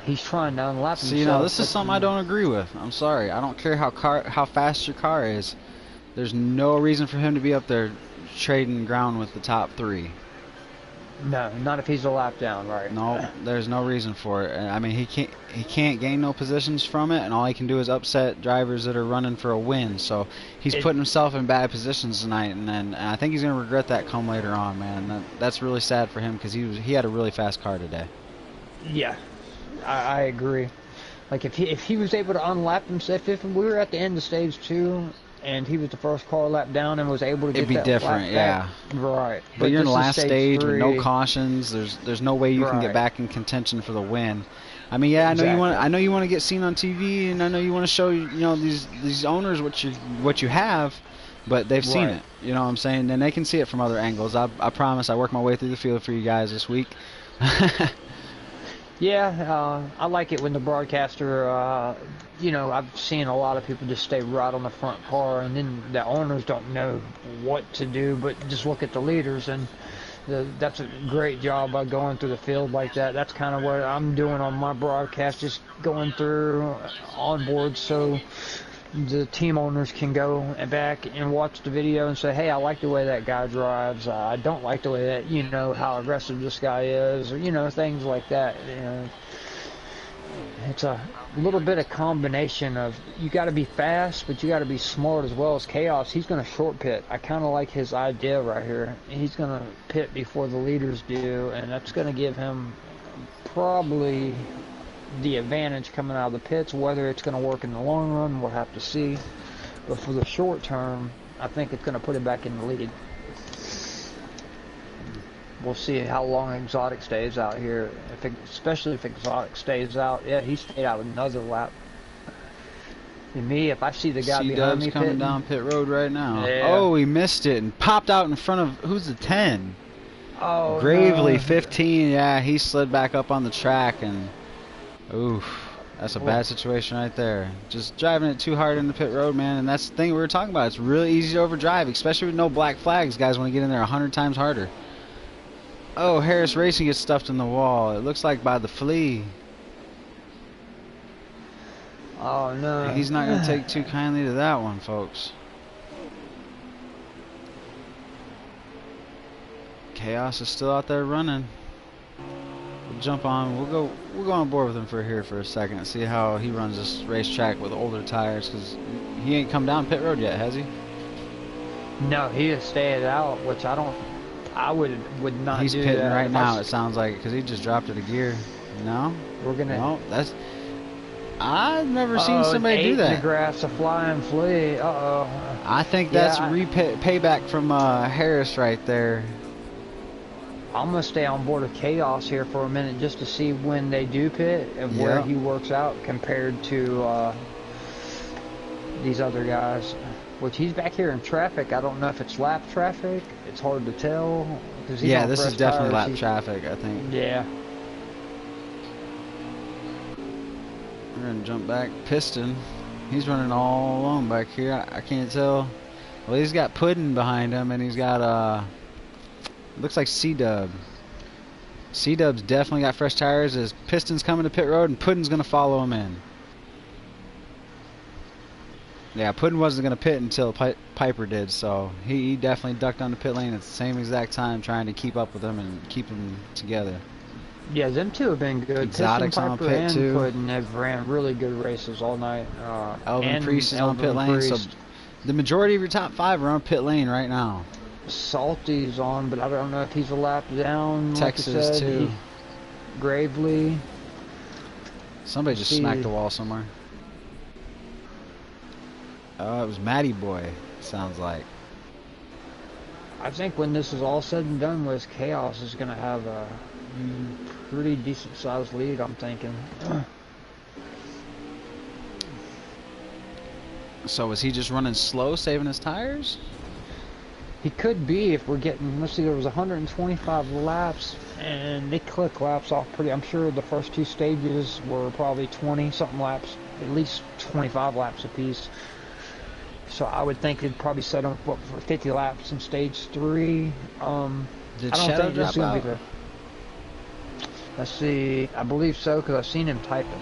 He's trying to unlap himself. See, now this is something I don't agree with. I'm sorry. I don't care how fast your car is. There's no reason for him to be up there trading ground with the top 3. No, not if he's a lap down, right? No, there's no reason for it. I mean, he can't gain no positions from it, and all he can do is upset drivers that are running for a win. So he's putting himself in bad positions tonight, and I think he's gonna regret that come later on, man. That's really sad for him because he had a really fast car today. Yeah, I agree. Like if he was able to unlap himself, if we were at the end of stage 2 and he was the first car lap down and was able to get it'd be that different, lap yeah. back, right? But you're in the last stage 3. with no cautions. There's no way you can get back in contention for the win. I mean, yeah, I know you want to get seen on TV, and I know you want to show these owners what you have, but they've seen it. You know what I'm saying? And they can see it from other angles. I promise. I work my way through the field for you guys this week. Yeah, I like it when the broadcaster, I've seen a lot of people just stay right on the front car, and then the owners don't know what to do, but just look at the leaders, and that's a great job by going through the field like that. That's kind of what I'm doing on my broadcast, just going through on board so the team owners can go back and watch the video and say, hey, I like the way that guy drives. I don't like the way that, how aggressive this guy is, or, things like that. It's a little bit of combination of you got to be fast, but you got to be smart as well. As Chaos, he's going to short pit. I kind of like his idea right here. He's going to pit before the leaders do, and that's going to give him probably the advantage coming out of the pits. Whether it's going to work in the long run, we'll have to see. But for the short term, I think it's going to put him back in the lead. We'll see how long Exotic stays out here. Especially if Exotic stays out. Yeah, he stayed out another lap. And me, if I see the guy behind me coming pitting, down pit road right now. Yeah. Oh, he missed it and popped out in front of who's the 10? Oh, Gravely, no. 15. Yeah, he slid back up on the track, and oof, that's a bad situation right there. Just driving it too hard in the pit road, man. And that's the thing we were talking about. It's really easy to overdrive, especially with no black flags. Guys want to get in there 100 times harder. Oh, Harris Racing gets stuffed in the wall. It looks like by the flea. Oh, no. He's not going to take too kindly to that one, folks. Chaos is still out there running. We'll jump on. We'll go on board with him for a second and see how he runs this racetrack with older tires, because he ain't come down pit road yet, has he? No, he has stayed out, which I would not He's do pitting that. right now, it sounds like, because he just dropped it a gear. No? We're gonna. No, that's... I've never seen somebody do that. The grass, a flying flea. I think that's payback from Harris right there. I'm gonna stay on board of Chaos here for a minute just to see when they do pit and where he works out compared to these other guys. Which he's back here in traffic. I don't know if it's lap traffic. It's hard to tell. Yeah, this is definitely lap traffic, I think. Yeah. We're going to jump back. Piston. He's running all alone back here. I can't tell. Well, he's got Puddin behind him, and he's got, looks like C-Dub. C-Dub's definitely got fresh tires. His Piston's coming to pit road, and Puddin's going to follow him in. Yeah, Puddin wasn't going to pit until Piper did, so he definitely ducked on the pit lane at the same exact time, trying to keep up with him and keep them together. Yeah, them two have been good. Exotic's on pit and too. Puddin have ran really good races all night. Elvin Priest is on pit lane, so the majority of your top 5 are on pit lane right now. Salty's on, but I don't know if he's a lap down. Texas like too. Gravely. Somebody just smacked the wall somewhere. Oh, it was Matty Boy, sounds like. I think when this is all said and done with, Chaos is going to have a pretty decent sized lead, I'm thinking. So was he just running slow, saving his tires? He could be if we're getting, let's see, there was 125 laps, and they click laps off pretty, I'm sure the first two stages were probably 20-something laps, at least 25 laps apiece. So I would think they'd probably set up for 50 laps in stage 3. Did I don't Shadow think this drop is going out? to be the... Let's see, I believe so, because I've seen him type it.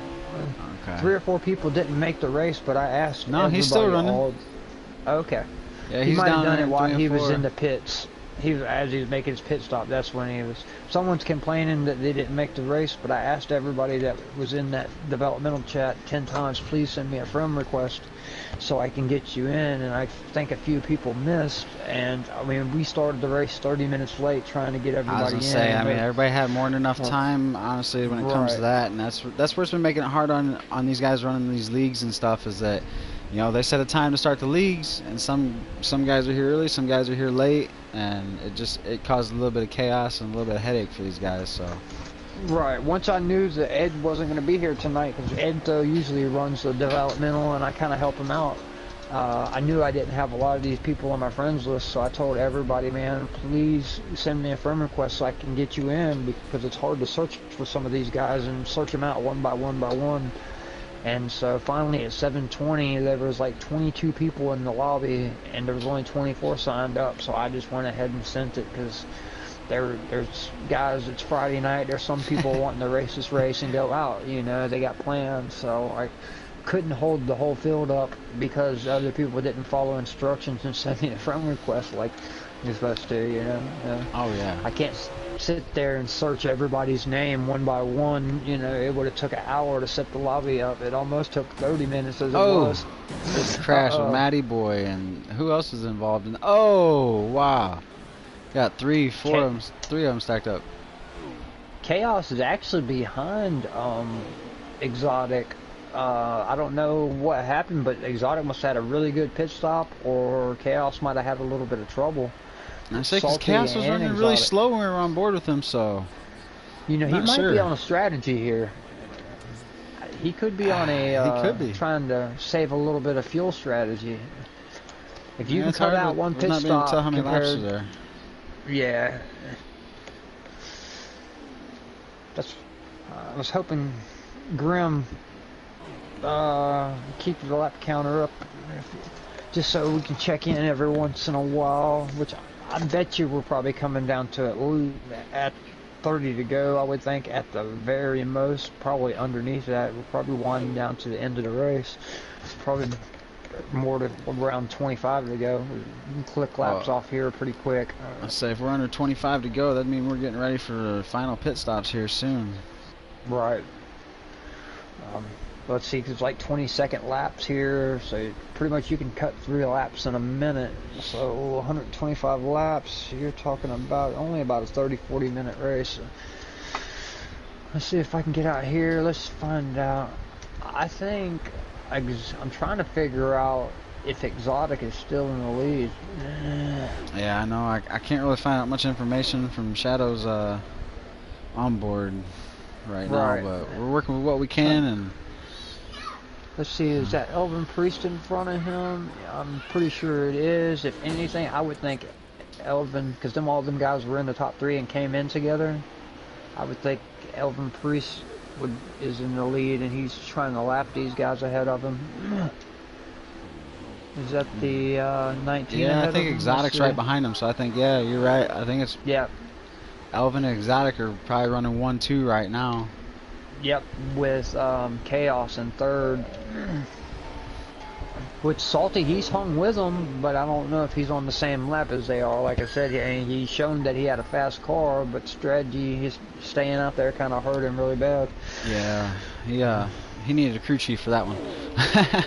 Okay. 3 or 4 people didn't make the race, but I asked No, he's still running. Okay. Yeah, He he's might have down done there it while he was 3 and in the pits. As he was making his pit stop, that's when he was. Someone's complaining that they didn't make the race, but I asked everybody that was in that developmental chat 10 times, please send me a friend request so I can get you in, and I think a few people missed, and I mean, we started the race 30 minutes late trying to get everybody in. I was gonna say, I mean, everybody had more than enough time, honestly, when it comes to that, and that's where it's been making it hard on these guys running these leagues and stuff, is that, you know, they set a time to start the leagues, and some guys are here early, some guys are here late, and it caused a little bit of chaos and a little bit of headache for these guys. So. Right. Once I knew that Ed wasn't going to be here tonight, because Ed usually runs the developmental, and I kind of help him out. I knew I didn't have a lot of these people on my friends list, so I told everybody, man, please send me a friend request so I can get you in, because it's hard to search for some of these guys and search them out one by one. And so finally at 7:20, there was like 22 people in the lobby, and there was only 24 signed up. So I just went ahead and sent it, because there's guys, it's Friday night. There's some people wanting to race this race and go out. You know, they got plans. So I couldn't hold the whole field up because other people didn't follow instructions and send me a friend request like you're supposed to. You know. Oh yeah. I can't sit there and search everybody's name one by one. You know, it would have took an hour to set the lobby up. It almost took 30 minutes as it was. This crash with Matty Boy, and who else is involved in? Oh wow, got 3 of them stacked up. Chaos is actually behind Exotic. I don't know what happened, but Exotic must have had a really good pit stop, or Chaos might have had a little bit of trouble. I say, because Chaos was running really slow when we were on board with him, so... You know, he might be on a strategy here. He could be on a... he could be. Trying to save a little bit of fuel strategy. If you can cut out one pit stop tell how many laps are there. Yeah. That's... I was hoping Grim keep the lap counter up, just so we can check in every once in a while, which I bet you we're probably coming down to at 30 to go, I would think, at the very most. Probably underneath that, we're probably winding down to the end of the race. Probably more to around 25 to go. We can click laps off here pretty quick. I'd say if we're under 25 to go, that means we're getting ready for the final pit stops here soon. Right. Let's see, it's like 20-second laps here, so pretty much you can cut 3 laps in a minute. So 125 laps, you're talking about only about a 30-40 minute race. Let's see if I can get out here. Let's find out. I think I'm trying to figure out if Exotic is still in the lead. Yeah, I know. I can't really find out much information from Shadow's onboard right now, but we're working with what we can. And let's see, is that Elvin Priest in front of him? I'm pretty sure it is. If anything, I would think Elvin, because all them guys were in the top 3 and came in together. I would think Elvin Priest is in the lead, and he's trying to lap these guys ahead of him. Is that the 19? Yeah, I think Exotic's right behind him, so I think, yeah, you're right. I think it's... Yeah. Elvin and Exotic are probably running 1-2 right now. Yep, with Chaos in 3rd. With Salty, he's hung with them, but I don't know if he's on the same lap as they are. Like I said, he's shown that he had a fast car, but strategy, his staying out there kind of hurt him really bad. Yeah, he needed a crew chief for that one.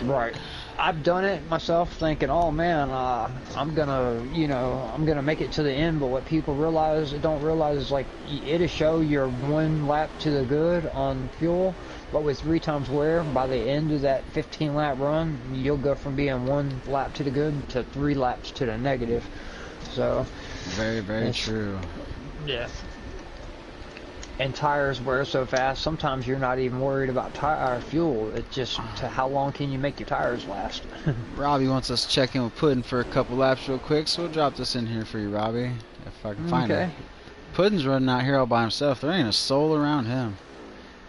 Right. I've done it myself, thinking, oh man, I'm gonna make it to the end. But what people don't realize is, like, it'll show you're 1 lap to the good on fuel, but with 3 times wear, by the end of that 15 lap run, you'll go from being 1 lap to the good to 3 laps to the negative. So very true. Yeah. And tires wear so fast, sometimes you're not even worried about tire fuel. It's just to how long can you make your tires last. Robbie wants us to check in with Puddin for a couple laps real quick, so we'll drop this in here for you, Robbie, if I can find it. Puddin's running out here all by himself. There ain't a soul around him.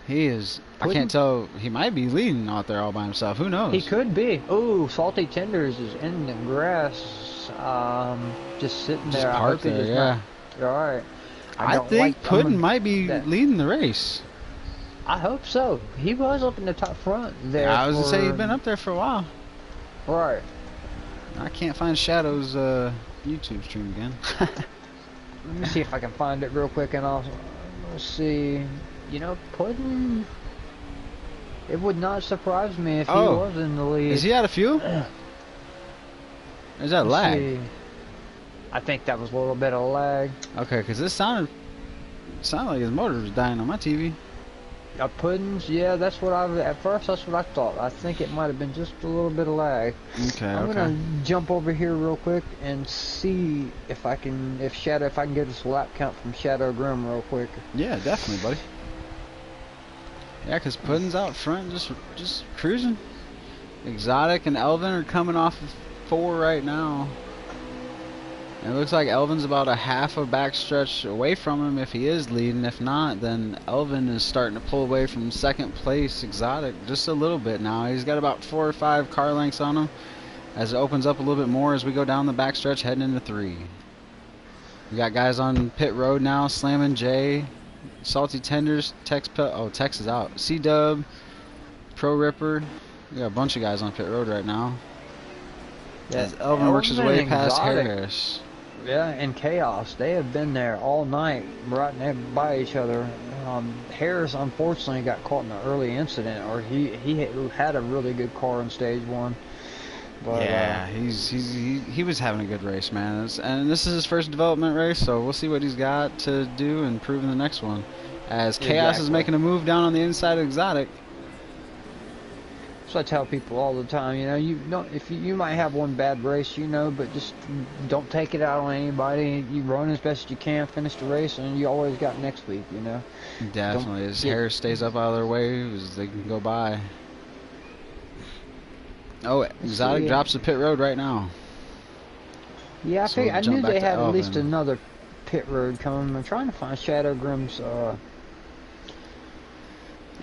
He is, Puddin? I can't tell, he might be leading out there all by himself. Who knows? He could be. Ooh, Salty Tenders is in the grass, just sitting there. I hope there, yeah. Alright. I think Puddin might be leading the race. I hope so. He was up in the top front there. I was going to say he's been up there for a while. Right. I can't find Shadow's YouTube stream again. Let me see if I can find it real quick, and I'll see. You know, Puddin. It would not surprise me if he was in the lead. Is he out of fuel? Is that lag? See. I think that was a little bit of lag. Okay, because this sounded like his motor was dying on my TV. Puddin's, yeah, that's what at first that's what I thought. I think it might have been just a little bit of lag. Okay, I'm gonna jump over here real quick and see if I can get us a lap count from Shadow Grim real quick. Yeah, definitely, buddy. Yeah, because Puddin's out front just cruising. Exotic and Elvin are coming off of 4 right now. And it looks like Elvin's about a half a backstretch away from him if he is leading. If not, then Elvin is starting to pull away from second place Exotic just a little bit now. He's got about 4 or 5 car lengths on him as it opens up a little bit more as we go down the backstretch heading into 3. We got guys on pit road now, Slammin' J, Salty Tenders, Tex is out, C-Dub, Pro Ripper. We got a bunch of guys on pit road right now. Yeah, as Elvin works his way past Harris. Yeah, and Chaos. They have been there all night, right by each other. Harris unfortunately got caught in an early incident, or he had a really good car in stage 1. But, yeah, he was having a good race, man. And this is his first development race, so we'll see what he's got to do and prove in the next one. As Chaos is making a move down on the inside of Exotic. So I tell people all the time, you might have one bad race, but just don't take it out on anybody. You run as best you can, finish the race, and you always got next week, Definitely. As Harris stays up out of their way, as they can go by. Oh, Exotic drops the pit road right now. Yeah, I knew they had at least another pit road coming. I'm trying to find Shadow Grim's.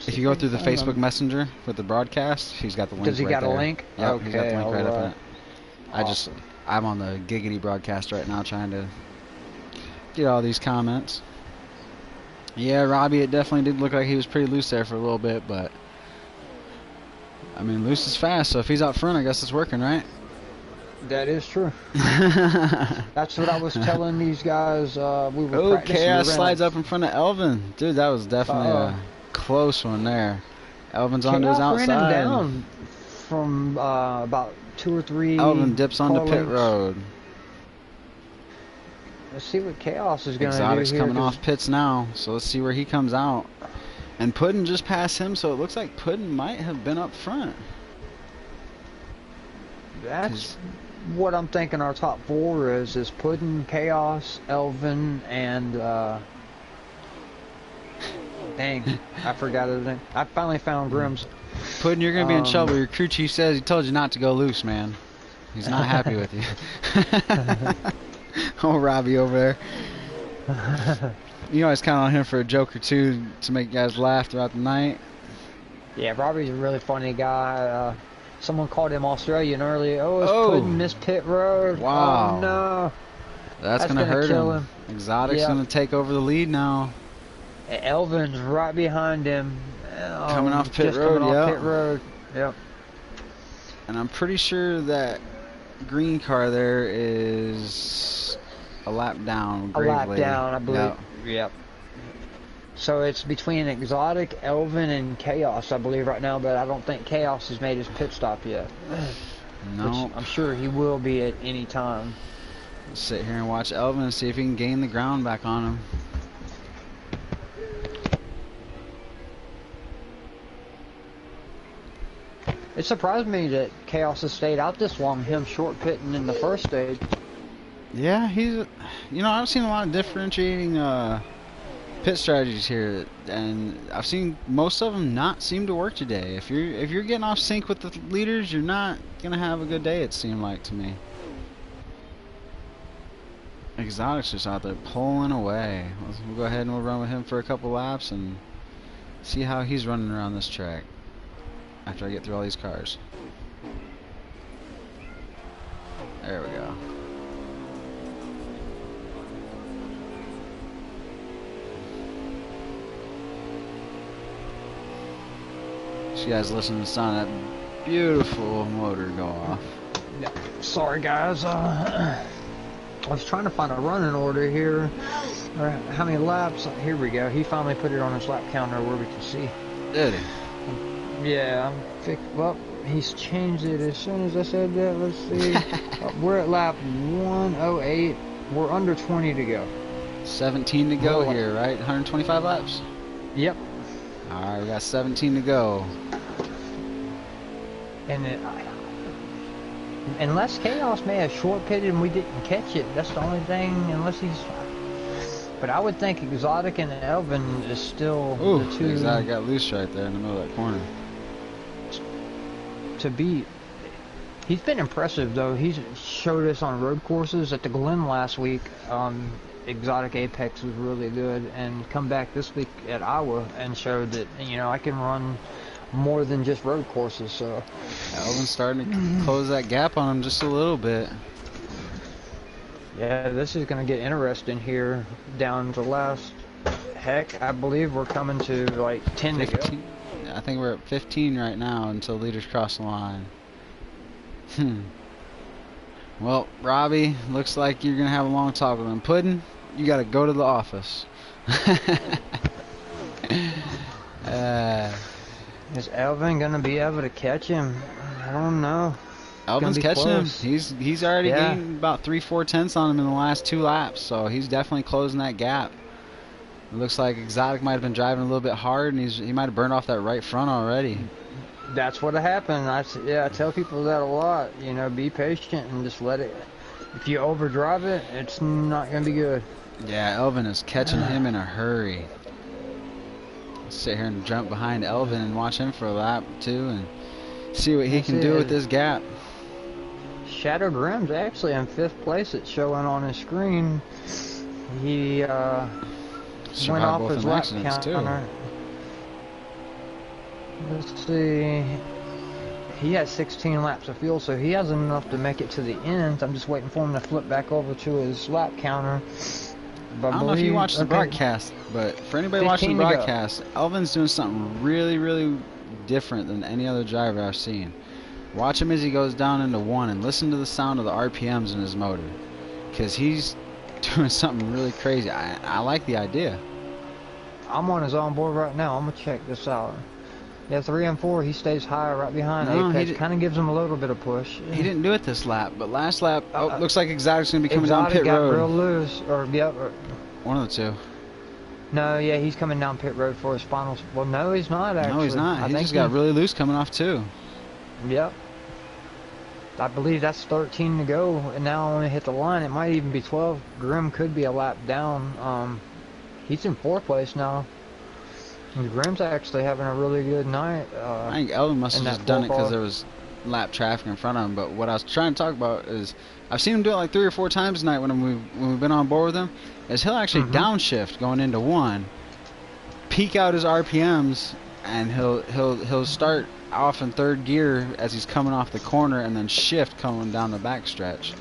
If you go through the Facebook Messenger with the broadcast, he's got the link. Does he got a link? Yep, okay, he's got the link right up in it. Awesome. I'm on the Giggity broadcast right now trying to get all these comments. Yeah, Robbie, it definitely did look like he was pretty loose there for a little bit, but I mean, loose is fast, so if he's out front, I guess it's working, right? That is true. That's what I was telling these guys. We were practicing. Chaos slides up in front of Elvin. Dude, that was definitely a close one there. Elvin's onto his outside. Ran him down from about 2 or 3. Elvin dips onto pit road. Let's see what Chaos is going to do Exotic's here. coming off pits now, so let's see where he comes out. And Puddin just passed him, so it looks like Puddin might have been up front. That's what I'm thinking our top 4 is Puddin, Chaos, Elvin, and dang, I forgot his name. I finally found Grim's. Puddin, you're going to be in trouble. Your crew chief says he told you not to go loose, man. He's not happy with you. Oh, Robbie over there. You always count on him for a joke or two to make you guys laugh throughout the night. Yeah, Robbie's a really funny guy. Someone called him Australian earlier. Puddin missed pit road. Wow. Oh, no. That's going to hurt him. Exotic's going to take over the lead now. Elvin's right behind him. Coming off pit road, pit road. Yep. And I'm pretty sure that green car there is a lap down. A lap down, I believe. Yep. So it's between Exotic, Elvin, and Chaos, I believe, right now, but I don't think Chaos has made his pit stop yet. No. I'm sure he will be at any time. Let's sit here and watch Elvin and see if he can gain the ground back on him. It surprised me that Chaos has stayed out this long, him short pitting in the first stage. Yeah, he's, I've seen a lot of differentiating pit strategies here, and I've seen most of them not seem to work today. If you're getting off sync with the leaders, you're not gonna have a good day. It seemed like to me. Exotic's just out there pulling away. We'll go ahead and we'll run with him for a couple laps and see how he's running around this track after I get through all these cars. There we go. You guys listen to the sound of that beautiful motor go off. Yeah. Sorry guys, I was trying to find a running order here. How many laps? Here we go. He finally put it on his lap counter where we can see. Did he? Yeah, well, he's changed it as soon as I said that. Let's see. We're at lap 108. We're under 20 to go. 17 to go here, right? 125 laps? Yep. Alright, we got 17 to go. And unless Chaos may have short pitted and we didn't catch it, that's the only thing. Unless he's, but I would think Exotic and Elvin is still the two. Exotic got loose right there in the middle of that corner. To beat. He's been impressive though. He's showed us on road courses at the Glen last week. Exotic Apex was really good, and come back this week at Iowa and showed that I can run more than just road courses. So Elvin's starting to close that gap on him just a little bit. Yeah, this is going to get interesting here down to last. Heck, I believe we're coming to like 10 to go. I think we're at 15 right now until leaders cross the line. Well, Robbie, looks like you're going to have a long talk with him. Puddin', you got to go to the office. Is Elvin going to be able to catch him? I don't know. Elvin's catching him. He's already gained about 3-4 tenths on him in the last 2 laps, so he's definitely closing that gap. It looks like Exotic might have been driving a little bit hard, and he might have burned off that right front already. That's what happened. I tell people that a lot. Be patient and just let it. If you overdrive it, it's not going to be good. Yeah, Elvin is catching him in a hurry. Let's sit here and jump behind Elvin and watch him for a lap or two and see what he can do with this gap. Shadow Grimm's actually in 5th place. It's showing on his screen. He went off his lap counter. Let's see. He has 16 laps of fuel, so he has enough to make it to the end. I'm just waiting for him to flip back over to his lap counter. But I don't know if you watched the broadcast, but for anybody watching the broadcast, Elvin's doing something really, really different than any other driver I've seen. Watch him as he goes down into 1 and listen to the sound of the RPMs in his motor, because he's doing something really crazy. I like the idea. I'm on his onboard right now. I'm going to check this out. Yeah, 3 and 4, he stays high right behind Apex. Kind of gives him a little bit of push. He didn't do it this lap, but last lap, looks like Exotic's going to be coming down pit road. Exotic got real loose, one of the two. No, yeah, he's coming down pit road for his finals. Well, no, he's not actually. No, he's not. He just got really loose coming off too. Yep. I believe that's 13 to go, and now I only hit the line. It might even be 12. Grimm could be a lap down. He's in 4th place now. Grimm's actually having a really good night. I think Elvin must have just done it because there was lap traffic in front of him. But what I was trying to talk about is I've seen him do it like 3 or 4 times tonight when we've been on board with him. Is he'll actually downshift going into 1, peak out his RPMs, and he'll start off in 3rd gear as he's coming off the corner, and then shift coming down the back stretch.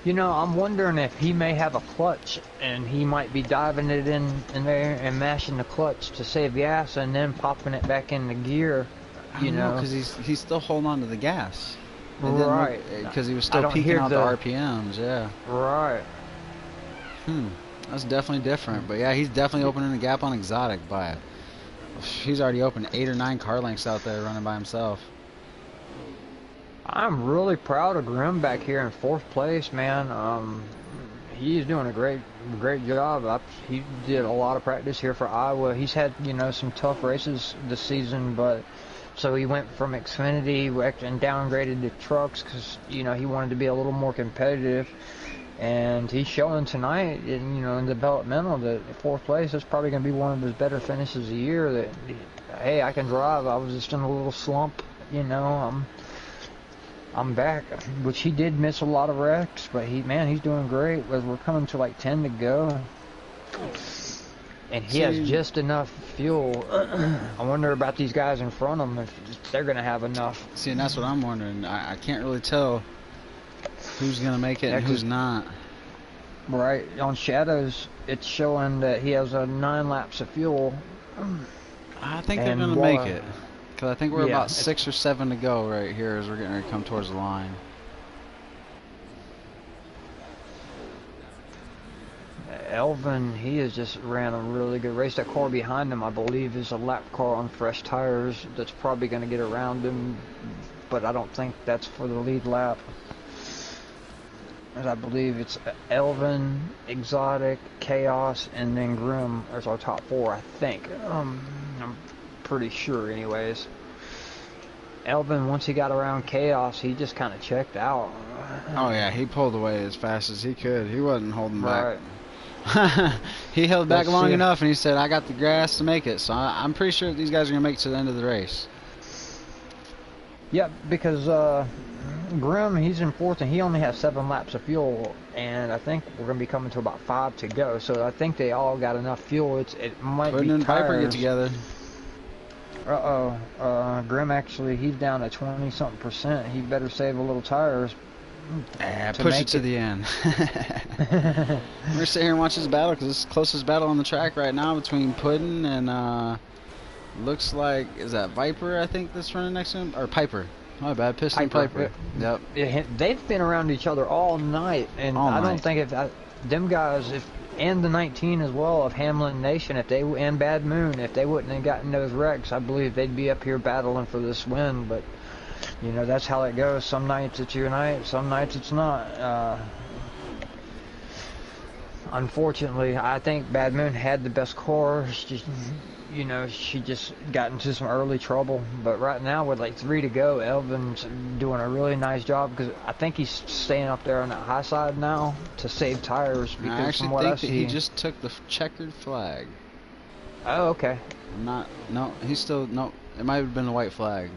I'm wondering if he may have a clutch, and he might be diving it in there and mashing the clutch to save gas, and then popping it back into gear. I don't know, because he's still holding on to the gas. Right. Because he was still peaking out the RPMs, yeah. Right. That's definitely different. But yeah, he's definitely opening the gap on Exotic by it. He's already opened 8 or 9 car lengths out there running by himself. I'm really proud of Grimm back here in 4th place, man. He's doing a great job. He did a lot of practice here for Iowa. He's had, some tough races this season, but so he went from Xfinity and downgraded to trucks because, he wanted to be a little more competitive. And he's showing tonight, in developmental, that fourth place is probably going to be one of his better finishes of the year. That, hey, I can drive. I was just in a little slump, I'm back, which he did miss a lot of wrecks, but he's doing great. We're coming to like 10 to go, and he has just enough fuel. I wonder about these guys in front of him, if they're going to have enough. See, and that's what I'm wondering. I can't really tell who's going to make it and who's not. Right, on Shadows, it's showing that he has 9 laps of fuel. I think they're going to make it. Because I think we're about 6 or 7 to go right here as we're getting ready to come towards the line. Elvin, he has just ran a really good race. That car behind him, I believe, is a lap car on fresh tires that's probably going to get around him, but I don't think that's for the lead lap. As I believe it's Elvin, Exotic, Chaos, and then Grim as our top 4, I think. I'm pretty sure anyways. Elvin, once he got around Chaos, he just kind of checked out. Oh yeah, he pulled away as fast as he could. He wasn't holding back. Right. He held back long enough, and he said, I got the grass to make it. So I'm pretty sure these guys are going to make it to the end of the race. Yeah, because Grim, he's in 4th, and he only has 7 laps of fuel, and I think we're going to be coming to about 5 to go. So I think they all got enough fuel. It might Puddin' be and tires. Piper get together. Grim actually, he's down to 20-something%. He better save a little tires. Yeah, push it to the end. We're gonna sit here and watch this battle because it's the closest battle on the track right now between Puddin' and looks like, is that Viper? I think that's running next to him, or Piper. My bad, Piston Piper. Yep. Yeah, they've been around each other all night, and I don't think them guys, and the 19 as well of Hamlin Nation, and Bad Moon, if they wouldn't have gotten those wrecks, I believe they'd be up here battling for this win. But that's how it goes. Some nights it's your night, some nights it's not. Unfortunately, I think Bad Moon had the best car. She just got into some early trouble. But right now, with like 3 to go, Elvin's doing a really nice job because I think he's staying up there on that high side now to save tires. Because I actually from what think I see, that he just took the checkered flag. Oh, okay. He's still, it might have been the white flag.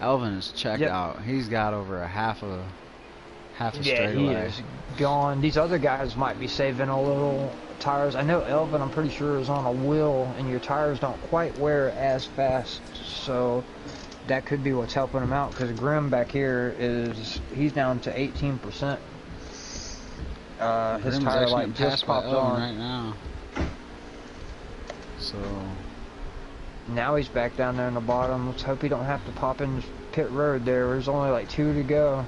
Elvin is checked out. He's got over a half a straightaway. He is gone. These other guys might be saving a little tires. I know Elvin, I'm pretty sure, is on a wheel, and your tires don't quite wear as fast, so that could be what's helping him out. Because Grim back here he's down to 18%. His tire light just popped on right now. So now he's back down there in the bottom. Let's hope he don't have to pop in pit road there. There's only like 2 to go.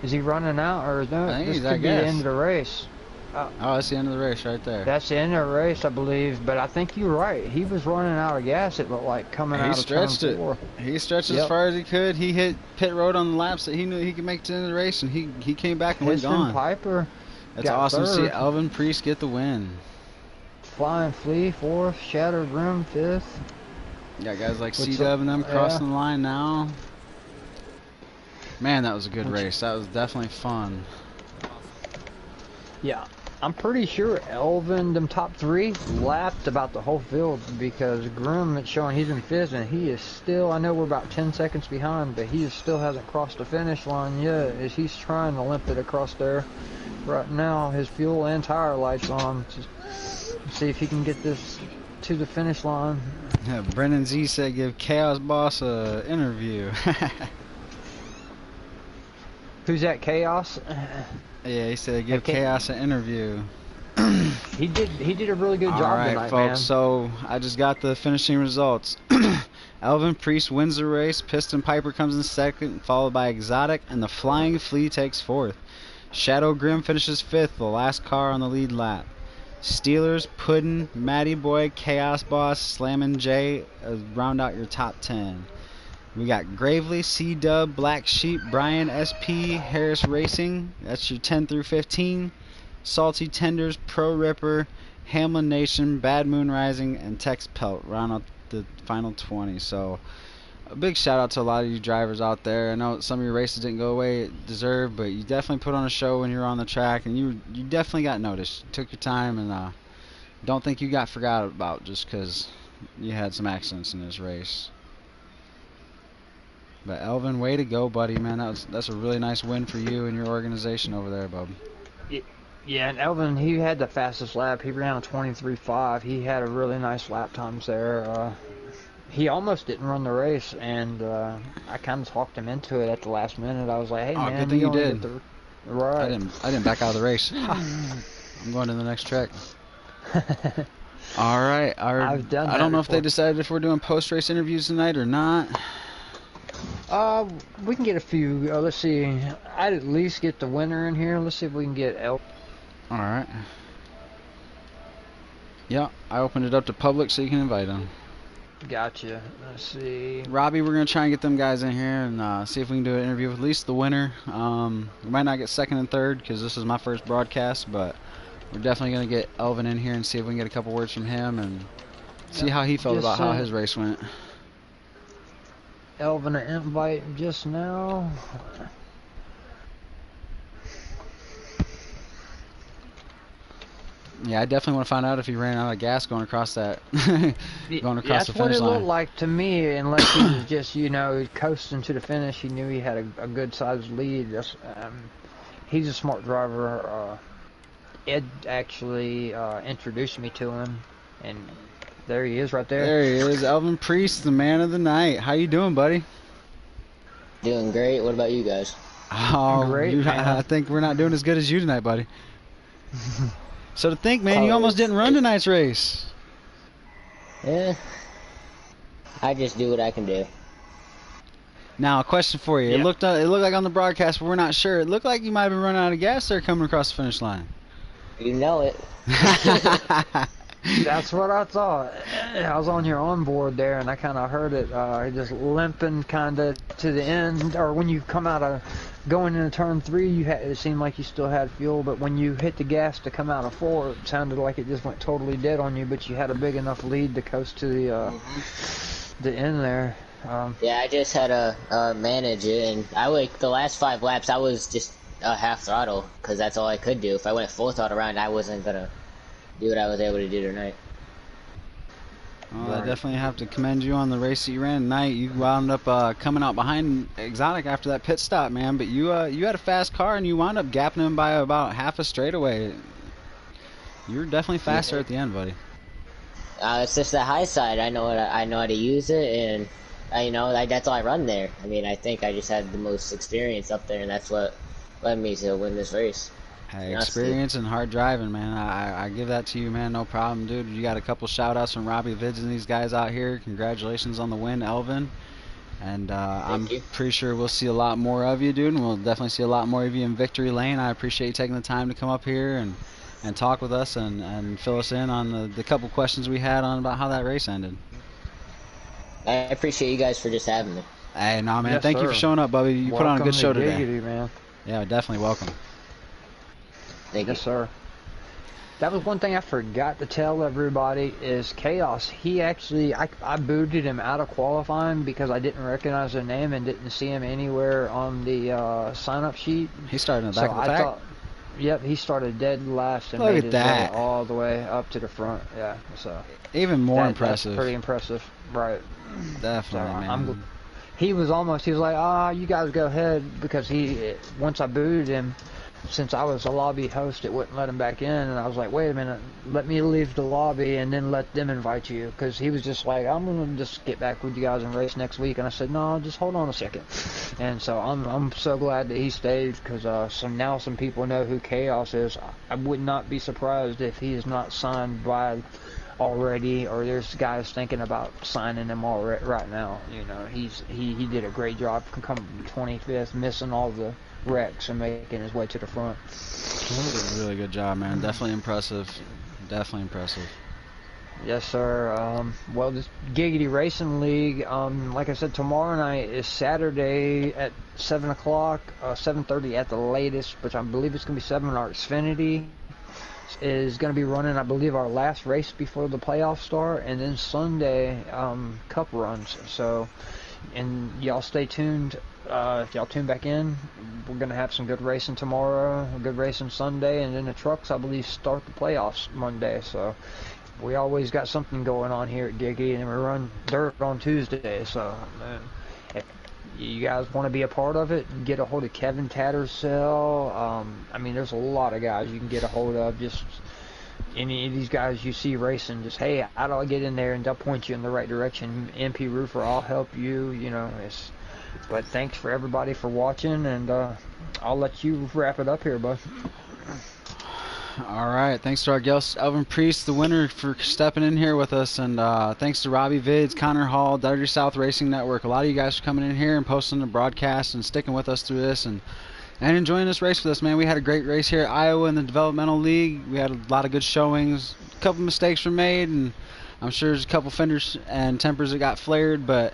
Is he running out, or no? This could be the end of the race. Oh, that's the end of the race right there. That's the end of the race, I believe. But I think you're right. He was running out of gas. It looked like coming out of turn 4. He stretched as far as he could. He hit pit road on the laps that he knew he could make it to the end of the race, and he came back and went gone. Piper. That's awesome to see Elvin Priest get the win. Flying Flea 4th, Shattered Room 5th. Got guys like C-Dub and them crossing the line now. Man, that was a good race. That was definitely fun. Yeah, I'm pretty sure Elvin, them top 3, lapped about the whole field because Grim is showing he's in 5th, and he is still, I know we're about 10 seconds behind, but he still hasn't crossed the finish line yet as he's trying to limp it across there. Right now, his fuel and tire lights on. See if he can get this to the finish line. Yeah, Brennan Z said give Chaos Boss a interview. Who's that, Chaos? Yeah, he said give Chaos an interview. He did a really good job tonight, man. Alright, folks, so I just got the finishing results. Elvin Priest wins the race, Piston Piper comes in 2nd, followed by Exotic, and the Flying Flea takes 4th. Shadow Grim finishes 5th, the last car on the lead lap. Steelers, Puddin', Matty Boy, Chaos Boss, Slammin' J round out your top 10. We got Gravely, C-Dub, Black Sheep, Brian SP, Harris Racing. That's your 10 through 15. Salty Tenders, Pro Ripper, Hamlin Nation, Bad Moon Rising, and Tex Pelt round out the final 20. So a big shout out to a lot of you drivers out there. I know some of your races didn't go away it deserved, but you definitely put on a show when you were on the track, and you definitely got noticed. You took your time, and don't think you got forgot about just because you had some accidents in this race. But Elvin, way to go, buddy, man. That's a really nice win for you and your organization over there, bub. Yeah, and Elvin, he had the fastest lap. He ran a 23.5. He had a really nice lap times there. He almost didn't run the race, and I kind of talked him into it at the last minute. I was like, "Hey, man, good thing you did." Right. I didn't back out of the race. I'm going to the next track. All right. I've done that I don't know before. if they decided if we're doing post-race interviews tonight or not. We can get a few. Let's see. I'd at least get the winner in here. Let's see if we can get All right. Yeah, I opened it up to public so you can invite them. Gotcha. Let's see. Robbie, we're going to try and get them guys in here and see if we can do an interview with at least the winner. We might not get second and third because this is my first broadcast, but we're definitely going to get Elvin in here and see if we can get a couple words from him and see how he felt about how his race went. Elvin an invite just now. Yeah, I definitely want to find out if he ran out of gas going across that, the finish line. That's what it looked like to me, unless he was just, coasting to the finish. He knew he had a good-sized lead. He's a smart driver. Ed actually introduced me to him, and there he is right there. There he is, Elvin Priest, the man of the night. How you doing, buddy? Doing great. What about you guys? Oh, great, dude, man. I think we're not doing as good as you tonight, buddy. So to think, man, you almost didn't run tonight's race. Yeah. I just do what I can do. Now, a question for you. Yeah. It looked like on the broadcast, but we're not sure. It looked like you might have been running out of gas there coming across the finish line. You know it. That's what I thought. I was on your onboard there, and I kind of heard it just limping kind of to the end. Or when you come out of going into turn 3, it seemed like you still had fuel, but when you hit the gas to come out of 4, it sounded like it just went totally dead on you. But you had a big enough lead to coast to the end there. Yeah, I just had to manage it, and the last 5 laps I was just half throttle because that's all I could do. If I went full throttle around, I wasn't gonna do what I was able to do tonight. Well, I definitely have to commend you on the race that you ran tonight. You wound up coming out behind Exotic after that pit stop, man. But you had a fast car and you wound up gapping him by about half a straightaway. You were definitely faster at the end, buddy. It's just the high side. I know how to use it, and that's all I run there. I mean, I think I just had the most experience up there, and that's what led me to win this race. Hey, experience and hard driving, man. I give that to you, man. No problem, dude. You got a couple shout-outs from Robbie Vids and these guys out here. Congratulations on the win, Elvin. And I'm pretty sure we'll see a lot more of you, dude. And we'll definitely see a lot more of you in Victory Lane. I appreciate you taking the time to come up here and talk with us and fill us in on the couple questions we had on about how that race ended. I appreciate you guys for just having me. Hey, nah, man. Yes, Thank you sir. for showing up, Bubby. You put on a good show today. Giggity, man. Yeah, definitely welcome. Thank you. Yes, sir. That was one thing I forgot to tell everybody is Chaos. He actually, I booted him out of qualifying because I didn't recognize the name and didn't see him anywhere on the sign-up sheet. He started in the back of the pack? Yep, he started dead last and Look made at his that. way all the way up to the front. Yeah, so Even more impressive. That's pretty impressive, right? Definitely, So, man. he was like, you guys go ahead, because once I booted him, since I was a lobby host, it wouldn't let him back in, and I was like, wait a minute, let me leave the lobby and then let them invite you, because he was just like, I'm gonna just get back with you guys and race next week, and I said, no, just hold on a second. And so I'm so glad that he stayed, because now some people know who Chaos is. I would not be surprised if he is not signed by already, or there's guys thinking about signing him already right now. He did a great job coming 25th, missing all the wrecks and making his way to the front. Did a really good job, man. Definitely impressive. Definitely impressive. Yes, sir. Well, this Giggity Racing League, like I said, tomorrow night is Saturday at 7 o'clock, 7:30 at the latest, which I believe it's going to be 7. Our Xfinity is going to be running, I believe, our last race before the playoffs start, and then Sunday, cup runs. So And y'all stay tuned. If y'all tune back in, we're gonna have some good racing tomorrow, a good racing Sunday, and then the trucks, I believe, start the playoffs Monday. So we always got something going on here at Giggity, and we run dirt on Tuesday. So if you guys want to be a part of it, get a hold of Kevin Tattersall. I mean, there's a lot of guys you can get a hold of. Just any of these guys you see racing, just, hey, how do I get in there? And they'll point you in the right direction. MP Roofer, I'll help you. You know, but thanks for everybody for watching, and I'll let you wrap it up here, bud. All right, thanks to our guest Elvin Priest, the winner, for stepping in here with us, and thanks to Robbie Vids, Connor Hall, Dirty South Racing Network. A lot of you guys for coming in here and posting the broadcast and sticking with us through this and enjoying this race with us, man. We had a great race here at Iowa in the Developmental League. We had a lot of good showings. A couple mistakes were made, and I'm sure there's a couple fenders and tempers that got flared, but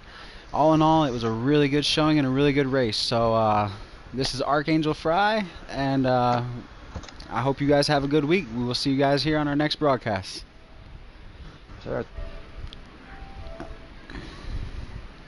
all in all, it was a really good showing and a really good race. So this is Archangel Fry, and I hope you guys have a good week. We will see you guys here on our next broadcast. Sure.